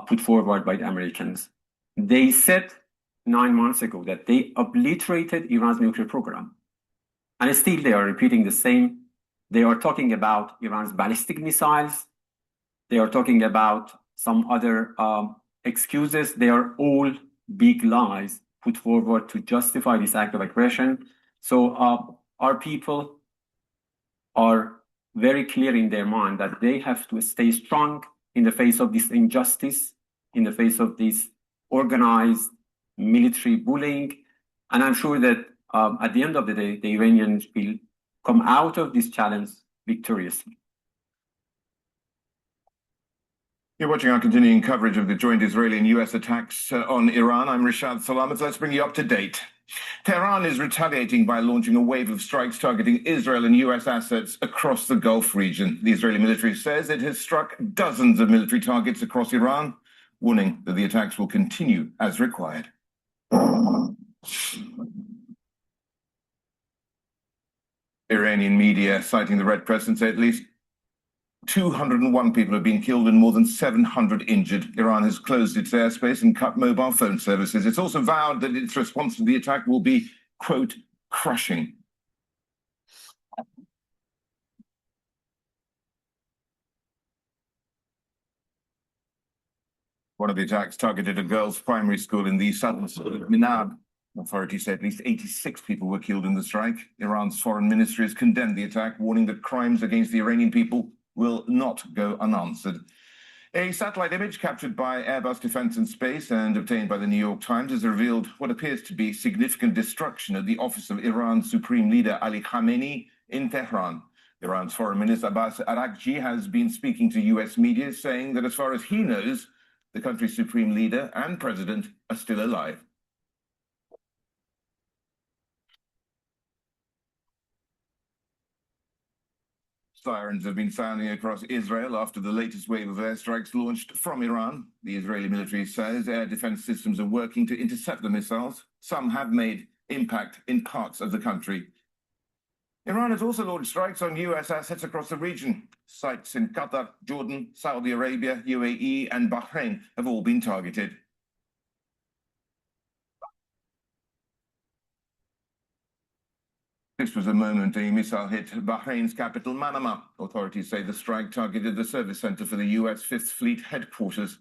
put forward by the Americans. They said 9 months ago that they obliterated Iran's nuclear program. And still they are repeating the same. They are talking about Iran's ballistic missiles. They are talking about some other excuses. They are all big lies put forward to justify this act of aggression. So our people are very clear in their mind that they have to stay strong in the face of this injustice, in the face of this organized military bullying. And I'm sure that at the end of the day, the Iranians will come out of this challenge victoriously. You're watching our continuing coverage of the joint Israeli and US attacks on Iran. I'm Rishad Salamat. Let's bring you up to date. Tehran is retaliating by launching a wave of strikes targeting Israel and US assets across the Gulf region. The Israeli military says it has struck dozens of military targets across Iran, warning that the attacks will continue as required. Iranian media citing the Red Crescent say at least 201 people have been killed and more than 700 injured. Iran has closed its airspace and cut mobile phone services. It's also vowed that its response to the attack will be, quote, crushing. One of the attacks targeted a girls' primary school in the southern suburb of Minab. Authorities say at least 86 people were killed in the strike. Iran's foreign ministry has condemned the attack, warning that crimes against the Iranian people will not go unanswered. A satellite image captured by Airbus Defence and Space and obtained by the New York Times has revealed what appears to be significant destruction at the office of Iran's Supreme Leader Ali Khamenei in Tehran. Iran's Foreign Minister Abbas Araghchi has been speaking to US media, saying that as far as he knows, the country's Supreme Leader and President are still alive. Sirens have been sounding across Israel after the latest wave of airstrikes launched from Iran. The Israeli military says air defense systems are working to intercept the missiles. Some have made impact in parts of the country. Iran has also launched strikes on US assets across the region. Sites in Qatar, Jordan, Saudi Arabia, UAE, and Bahrain have all been targeted. This was the moment a missile hit Bahrain's capital, Manama. Authorities say the strike targeted the service center for the US Fifth Fleet headquarters.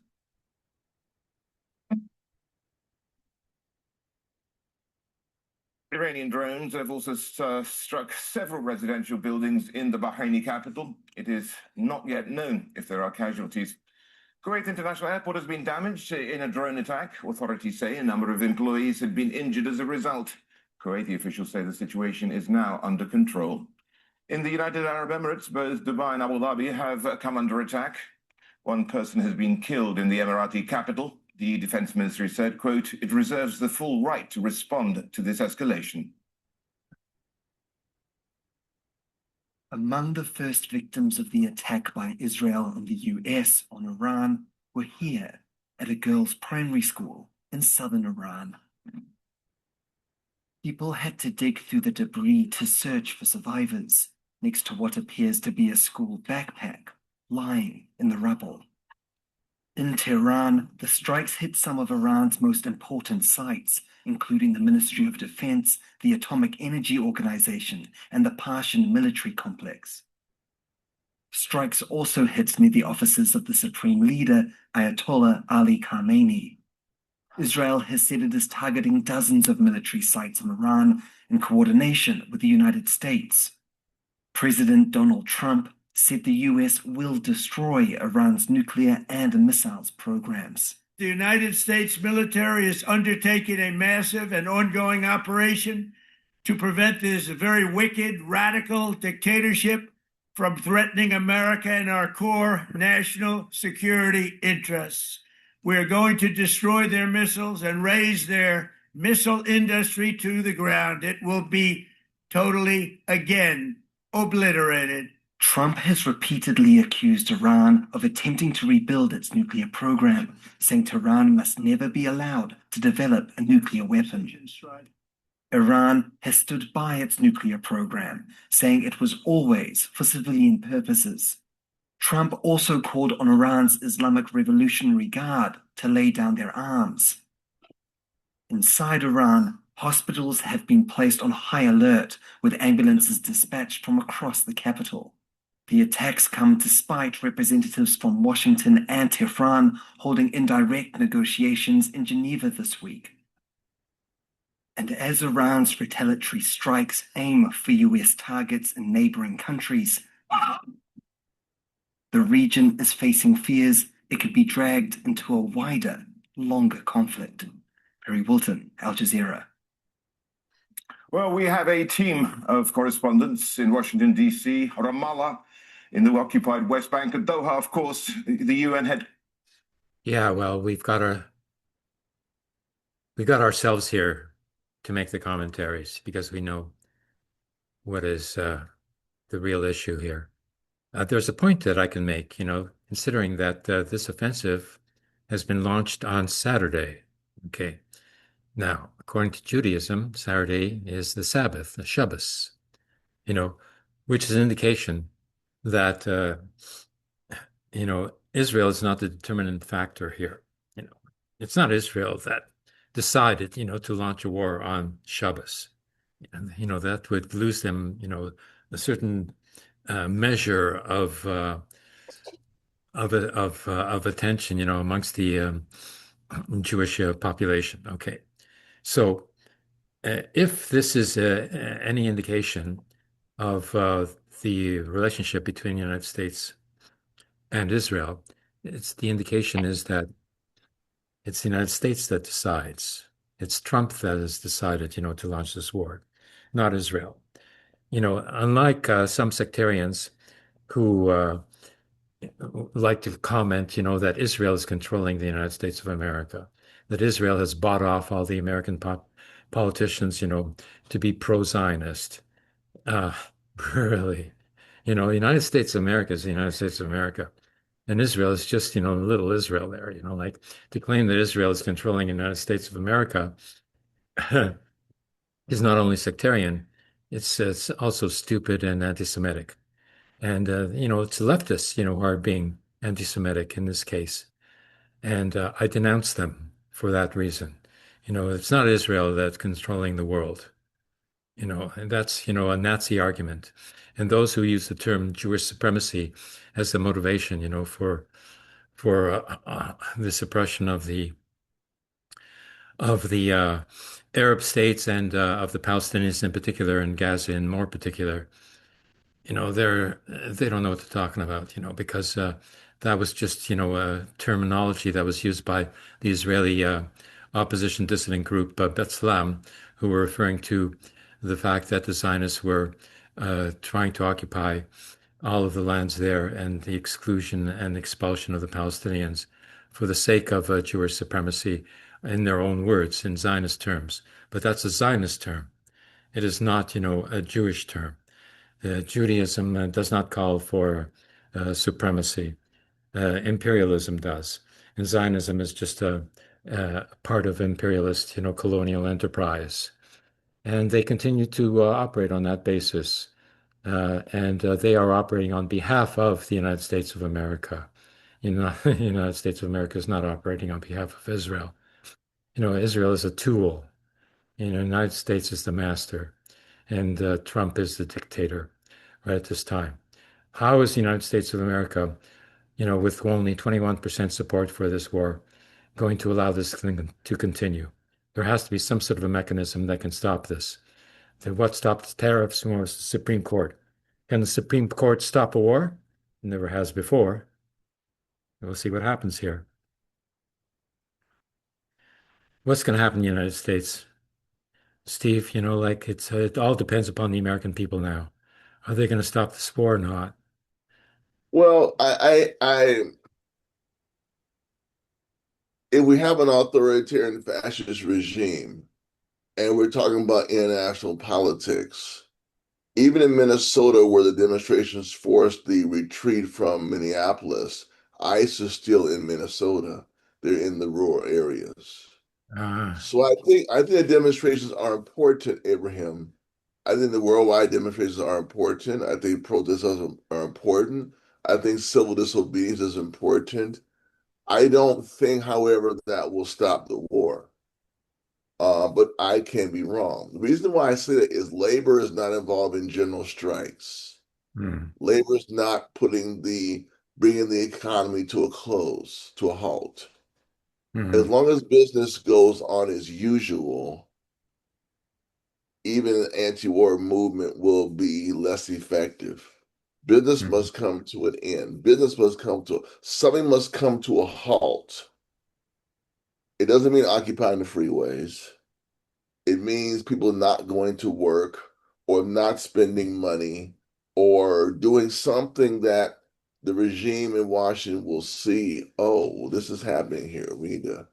Iranian drones have also struck several residential buildings in the Bahraini capital. It is not yet known if there are casualties. Kuwait International Airport has been damaged in a drone attack. Authorities say a number of employees had been injured as a result. Kuwaiti officials say the situation is now under control. In the United Arab Emirates, both Dubai and Abu Dhabi have come under attack. One person has been killed in the Emirati capital. The defense ministry said, quote, it reserves the full right to respond to this escalation. Among the first victims of the attack by Israel and the US on Iran were here at a girls' primary school in southern Iran. People had to dig through the debris to search for survivors next to what appears to be a school backpack lying in the rubble. In Tehran, the strikes hit some of Iran's most important sites, including the Ministry of Defense, the Atomic Energy Organization, and the Pashin military complex. Strikes also hit near the offices of the Supreme Leader, Ayatollah Ali Khamenei. Israel has said it is targeting dozens of military sites in Iran in coordination with the United States. President Donald Trump said the US will destroy Iran's nuclear and missiles programs. The United States military is undertaking a massive and ongoing operation to prevent this very wicked, radical dictatorship from threatening America and our core national security interests. We are going to destroy their missiles and raise their missile industry to the ground. It will be totally, again, obliterated. Trump has repeatedly accused Iran of attempting to rebuild its nuclear program, saying Tehran must never be allowed to develop a nuclear weapon. Iran has stood by its nuclear program, saying it was always for civilian purposes. Trump also called on Iran's Islamic Revolutionary Guard to lay down their arms. Inside Iran, hospitals have been placed on high alert, with ambulances dispatched from across the capital. The attacks come despite representatives from Washington and Tehran holding indirect negotiations in Geneva this week. And as Iran's retaliatory strikes aim for US targets in neighboring countries, the region is facing fears it could be dragged into a wider, longer conflict. Harry Wilton, Al Jazeera. Well, we have a team of correspondents in Washington, D.C., Ramallah, in the occupied West Bank, and Doha, of course, the UN head. Yeah, well, we got ourselves here to make the commentaries because we know what is the real issue here. There's a point that I can make, considering that this offensive has been launched on Saturday. Okay. Now, according to Judaism, Saturday is the Sabbath, the Shabbos, which is an indication that, Israel is not the determinant factor here. It's not Israel that decided, to launch a war on Shabbos. And, that would lose them, a certain measure of attention, amongst the Jewish population. Okay, so if this is any indication of the relationship between the United States and Israel, the indication is that it's the United States that decides. It's Trump that has decided, to launch this war, not Israel. Unlike some sectarians who like to comment, that Israel is controlling the United States of America, that Israel has bought off all the American politicians, to be pro-Zionist. Really, the United States of America is the United States of America. And Israel is just, little Israel there, like to claim that Israel is controlling the United States of America is not only sectarian, it's also stupid and anti-Semitic. And, it's leftists, who are being anti-Semitic in this case. And I denounce them for that reason. It's not Israel that's controlling the world, and that's, a Nazi argument. And those who use the term Jewish supremacy as the motivation, for the suppression of the Arab states and of the Palestinians in particular, and Gaza in more particular, they don't know what they're talking about, because that was just, a terminology that was used by the Israeli opposition dissident group, B'Tselem, who were referring to the fact that the Zionists were trying to occupy all of the lands there and the exclusion and expulsion of the Palestinians for the sake of Jewish supremacy, in their own words, in Zionist terms. But that's a Zionist term. It is not, a Jewish term. Judaism does not call for supremacy. Imperialism does. And Zionism is just a part of imperialist, colonial enterprise. And they continue to operate on that basis. And they are operating on behalf of the United States of America. The United States of America is not operating on behalf of Israel. Israel is a tool. The United States is the master. And Trump is the dictator right at this time. how is the United States of America, with only 21% support for this war, going to allow this thing to continue? There has to be some sort of a mechanism that can stop this. What stopped the tariffs was the Supreme Court. Can the Supreme Court stop a war? It never has before. We'll see what happens here. What's going to happen in the United States? Steve, it all depends upon the American people now. Are they going to stop this war or not? Well, if we have an authoritarian fascist regime and we're talking about international politics, even in Minnesota, where the demonstrations forced the retreat from Minneapolis, ICE is still in Minnesota. They're in the rural areas. Ah, So I think the demonstrations are important, Abraham. I think the worldwide demonstrations are important. I think protests are important. I think civil disobedience is important. I don't think, however, that will stop the war. But I can be wrong. The reason why I say that is labor is not involved in general strikes. hmm, Labor is not bringing the economy to a close, to a halt. As hmm, long as business goes on as usual, even an anti-war movement will be less effective. Business hmm, must come to an end. Something must come to a halt. It doesn't mean occupying the freeways. It means people not going to work or not spending money or doing something that the regime in Washington will see, oh, well, this is happening here. We need to,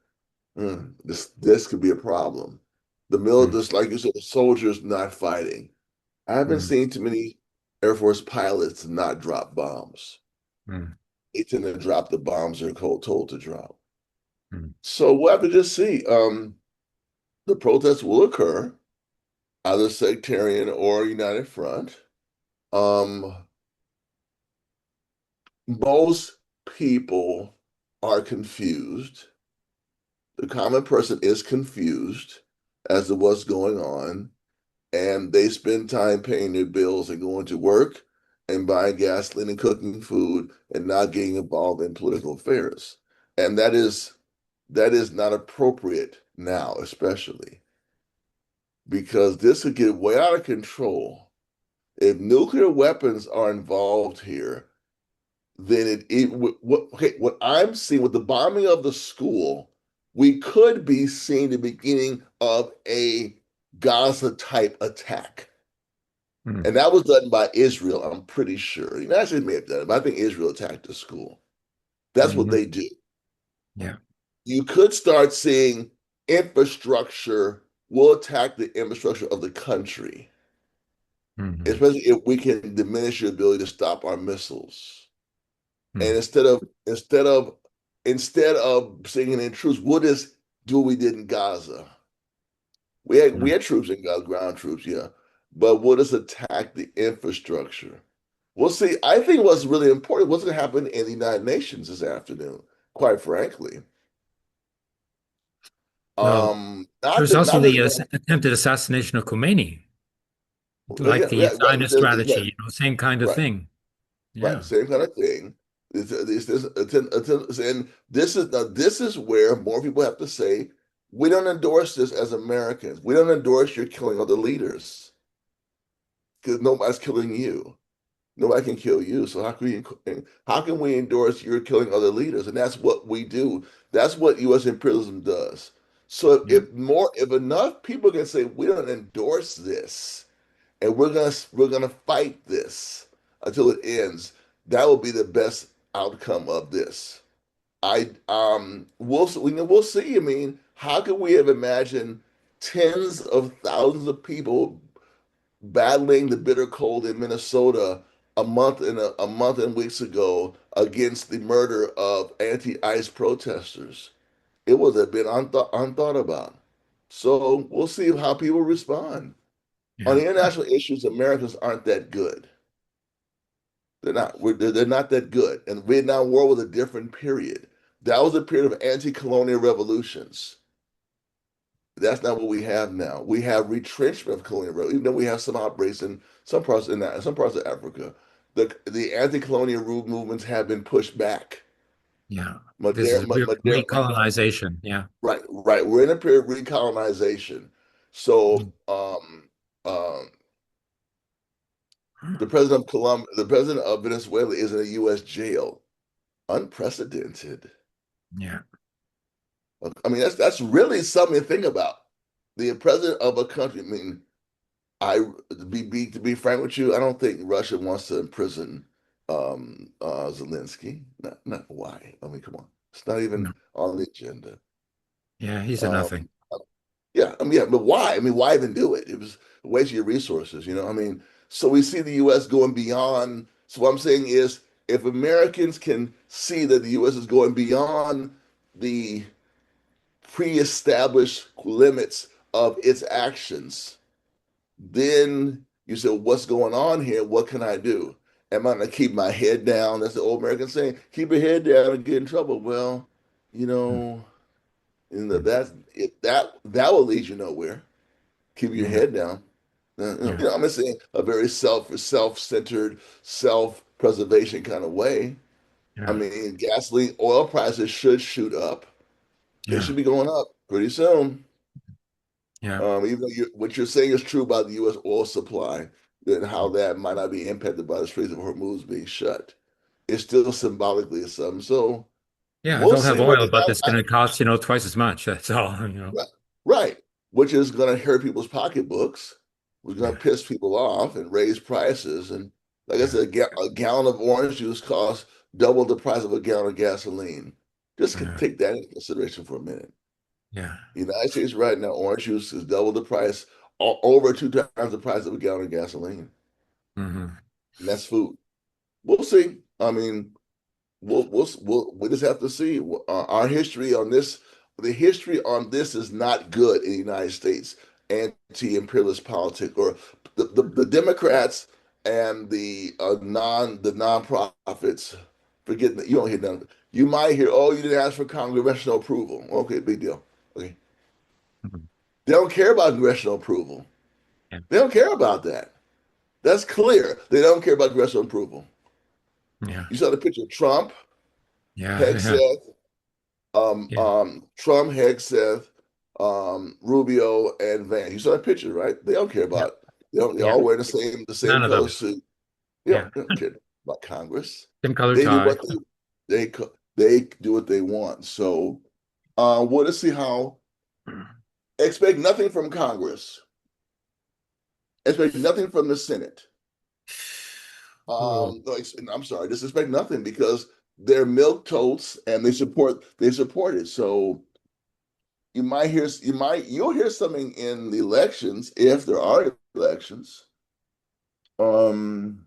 this could be a problem. The hmm, military, just like you said, the soldiers not fighting. I haven't hmm, seen too many Air Force pilots not drop bombs. hmm, They tend to drop the bombs they're told to drop. hmm. So we'll have to just see. The protests will occur, either sectarian or united front. Um, most people are confused. The common person is confused as to what's going on, and they spend time paying their bills and going to work and buying gasoline and cooking food and not getting involved in political affairs. And that is not appropriate now, especially because this could get way out of control. If nuclear weapons are involved here, then what I'm seeing with the bombing of the school, we could be seeing the beginning of a Gaza type attack. Hmm. And that was done by Israel, I'm pretty sure. The United States may have done it, but I think Israel attacked the school. That's what Mhm. they do. Yeah. You could start seeing infrastructure will attack the infrastructure of the country, Hmm. especially if we can diminish your ability to stop our missiles. And Hmm. instead of singing in troops, we'll just do what we did in Gaza. We had troops in Gaza, ground troops, yeah, but we'll just attack the infrastructure. We'll see. I think what's really important, what's going to happen in the United Nations this afternoon, quite frankly. Well, Not there's that, also not the that, attempted assassination of Khomeini, like yeah, the yeah, right, Zionist strategy, right, same kind of right. thing. Right, Yeah. same kind of thing. And this is where more people have to say, we don't endorse this as Americans. We don't endorse your killing other leaders because nobody's killing you. Nobody can kill you. So how can we endorse your killing other leaders? And that's what we do. That's what U.S. imperialism does. So Yeah. if enough people can say we don't endorse this, and we're gonna fight this until it ends. That will be the best outcome of this. We'll see. I mean, how could we have imagined tens of thousands of people battling the bitter cold in Minnesota a month and weeks ago against the murder of anti-ICE protesters? It would have been unthought about. So we'll see how people respond. On Yeah. the international issues, Americans aren't that good. They're not. They're not that good. And the Vietnam War was a different period. That was a period of anti-colonial revolutions. That's not what we have now. We have retrenchment of colonial revolution, even though we have some outbreaks in some parts of Africa. the anti-colonial movements have been pushed back. Yeah. This is real recolonization. Yeah. Right, right. We're in a period of recolonization. So, Mm. the president of Venezuela is in a U.S. jail. Unprecedented. Yeah. I mean, that's really something to think about. The president of a country. I mean, I to be frank with you, I don't think Russia wants to imprison Zelensky. Not why. I mean, come on, it's not No. even on the agenda. Yeah, he's a nothing. Um, yeah, I mean, yeah, but why? I mean, why even do it? It was a waste of your resources, you know. I mean, so we see the U.S. going beyond. So what I'm saying is, if Americans can see that the U.S. is going beyond the pre-established limits of its actions, then you say, what's going on here? What can I do? Am I going to keep my head down? That's the old American saying, keep your head down and get in trouble. Well, you Mm. know, Mm. that will lead you nowhere. Keep your Yeah. head down. Yeah. I'm not saying a very self-centered, self-preservation kind of way. I Yeah. mean, gasoline, oil prices should shoot up. They Yeah. should be going up pretty soon. Yeah. Even though what you're saying is true about the U.S. oil supply, and how that might not be impacted by the Straits of Hormuz being shut, it's still symbolically something. So Yeah, we'll they'll see have what oil, but it's going to cost, twice as much. That's all, right, right, which is going to hurt people's pocketbooks, which is going Yeah. to piss people off and raise prices. And like I Yeah. said, a gallon of orange juice costs double the price of a gallon of gasoline. Just Yeah. take that into consideration for a minute. Yeah. United States right now, orange juice is double the price, over two times the price of a gallon of gasoline. Hmm. And that's food. We'll see. I mean, we just have to see. Our history on this, the history on this is not good in the United States. Anti-imperialist politics, or the Democrats and the nonprofits. Forget that you don't hear none. You might hear, oh, you didn't ask for congressional approval. Okay, big deal. Okay, they don't care about congressional approval. Yeah. They don't care about that. That's clear. They don't care about congressional approval. Yeah. You saw the picture of Trump, Yeah. Yeah. Hegseth, Yeah. Trump, Hegseth, Rubio, and Vance. You saw that picture, right? They don't care Yeah. about. They don't. They Yeah. all wear the same None of color those. suit. Yeah. They don't care about Congress. Same color They do tie. what they do what they want. So, we'll just see how. Expect nothing from Congress. Expect nothing from the Senate. Oh, No, I'm sorry, just expect nothing because they're milk totes and they support it. So you'll hear something in the elections if there are elections. Um,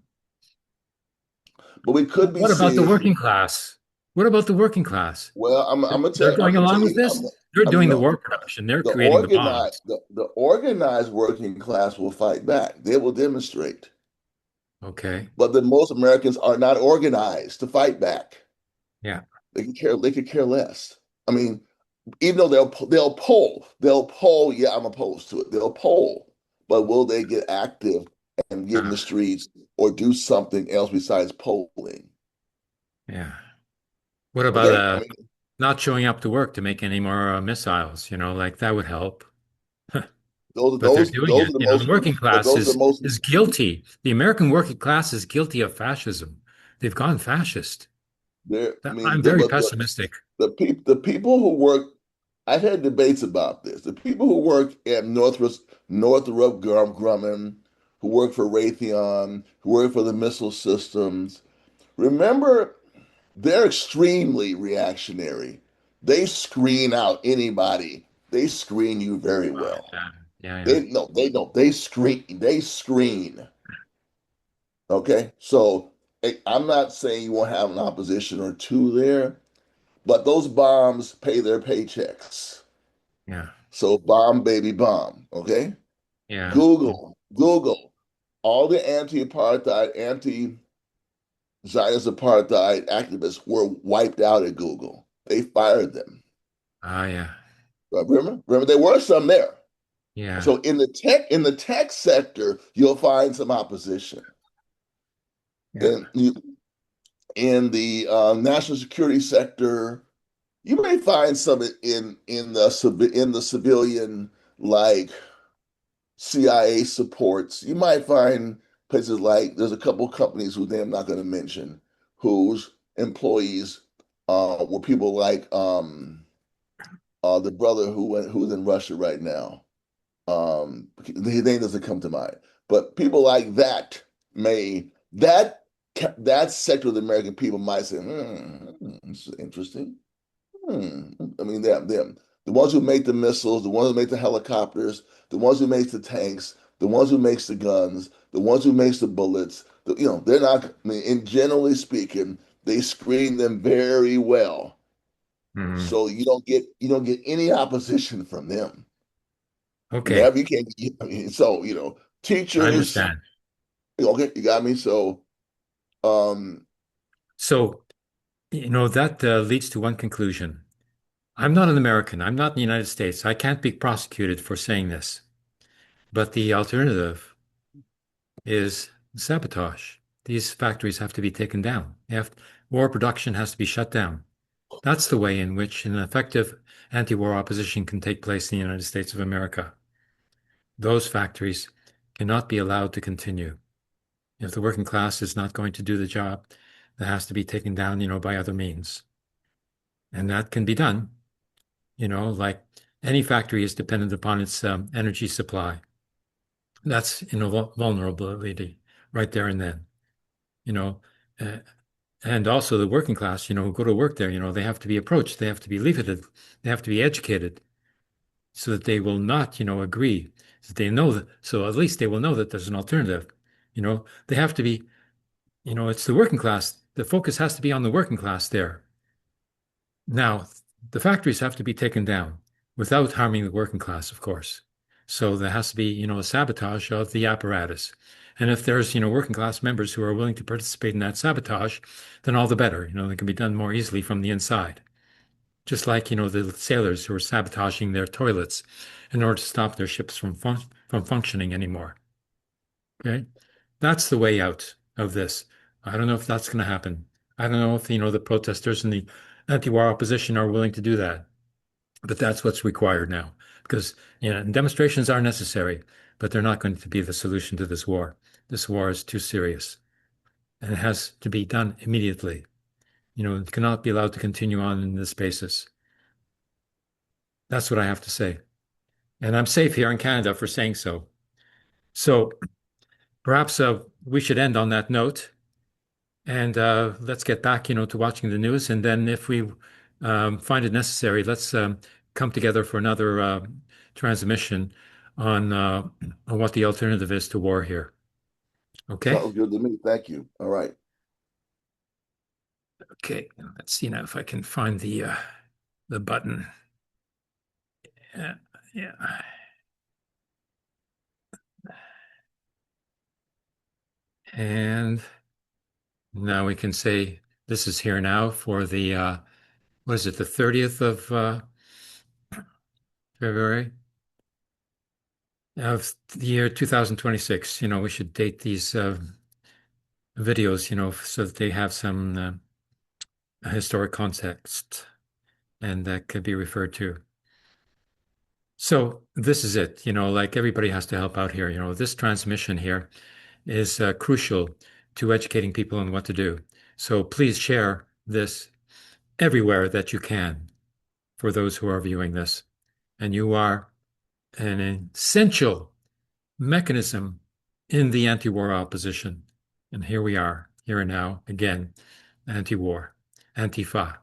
but we could be what about the working seeing. class? What about the working class? Well, They're going I'm gonna tell along with you. this? They're I'm doing the no war production. They're the creating the organized bombs. the organized working class will fight back. They will demonstrate. Okay. But then most Americans are not organized to fight back. Yeah. They could care less. I mean, even though they'll poll. Yeah, I'm opposed to it. They'll poll, but will they get active and get in Uh, the streets or do something else besides polling? yeah. What about Okay, I mean, not showing up to work to make any more missiles? Like that would help. those But they're those doing those it. are the The most. working But class those are the is most. is guilty. The American working class is guilty of fascism. They've gone fascist. I mean, I'm very pessimistic. the people who work. I've had debates about this. The people who work at Northrop Grumman, who work for Raytheon, who work for the missile systems. Remember, they're extremely reactionary. They screen out anybody. They screen you very Wow. well. Yeah. Yeah. Yeah. They don't. They screen. They screen. Okay. So I'm not saying you won't have an opposition or two there, but those bombs pay their paychecks. Yeah. So bomb, baby, bomb. Okay. Yeah. Google. All the anti-apartheid, Zionist apartheid activists were wiped out at Google. They fired them. Ah, yeah. Remember, there were some there. Yeah. So in the tech sector, you'll find some opposition. Yeah. in in the national security sector. You may find some in the civilian like CIA supports. You might find places like there's a couple companies whose name I'm not going to mention, whose employees were people like the brother who's in Russia right now. His name doesn't come to mind, but people like that may that that sector of the American people might say, this is interesting. I mean, them, the ones who make the missiles, the ones who make the helicopters, the ones who make the tanks, the ones who makes the guns, the ones who makes the bullets. They're not. I mean, in generally speaking, they screen them very well, Mhm. so you don't get any opposition from them. Okay, Never, you can't. I mean, so I teachers. understand. Okay, you got me. So, um, So, that leads to one conclusion. I'm not an American. I'm not in the United States. I can't be prosecuted for saying this. But the alternative is sabotage. These factories have to be taken down. War production has to be shut down. That's the way in which an effective anti-war opposition can take place in the United States of America. Those factories cannot be allowed to continue. If the working class is not going to do the job, that has to be taken down, by other means. And that can be done, like any factory is dependent upon its energy supply. That's, vulnerability right there and then, you know. Uh, and also the working class, who go to work there, they have to be approached, they have to be leafleted, they have to be educated so that they will not, agree. So they know that, so at least they will know that there's an alternative. They have to be, it's the working class. The focus has to be on the working class there. Now, the factories have to be taken down without harming the working class, of course. So there has to be, a sabotage of the apparatus. And if there's, working class members who are willing to participate in that sabotage, then all the better. It can be done more easily from the inside. Just like, the sailors who are sabotaging their toilets in order to stop their ships from functioning anymore. Okay? That's the way out of this. I don't know if that's going to happen. I don't know if, the protesters and the anti-war opposition are willing to do that. But that's what's required now because, demonstrations are necessary, but they're not going to be the solution to this war. This war is too serious and it has to be done immediately. It cannot be allowed to continue on in this basis. That's what I have to say. And I'm safe here in Canada for saying so. So perhaps we should end on that note. And let's get back, to watching the news. And then if we find it necessary, let's come together for another transmission on what the alternative is to war here. Okay? sounds good to me. Thank you. All right. Okay. Let's see now if I can find the button. Yeah. Yeah. And now we can say this is here now for the what is it, the 30th of February of the year 2026. We should date these videos, so that they have some historic context and that could be referred to. So this is it, like everybody has to help out here. This transmission here is crucial to educating people on what to do. So please share this everywhere that you can for those who are viewing this. And you are an essential mechanism in the anti-war opposition. And here we are, here and now, again, anti-war, Antifa.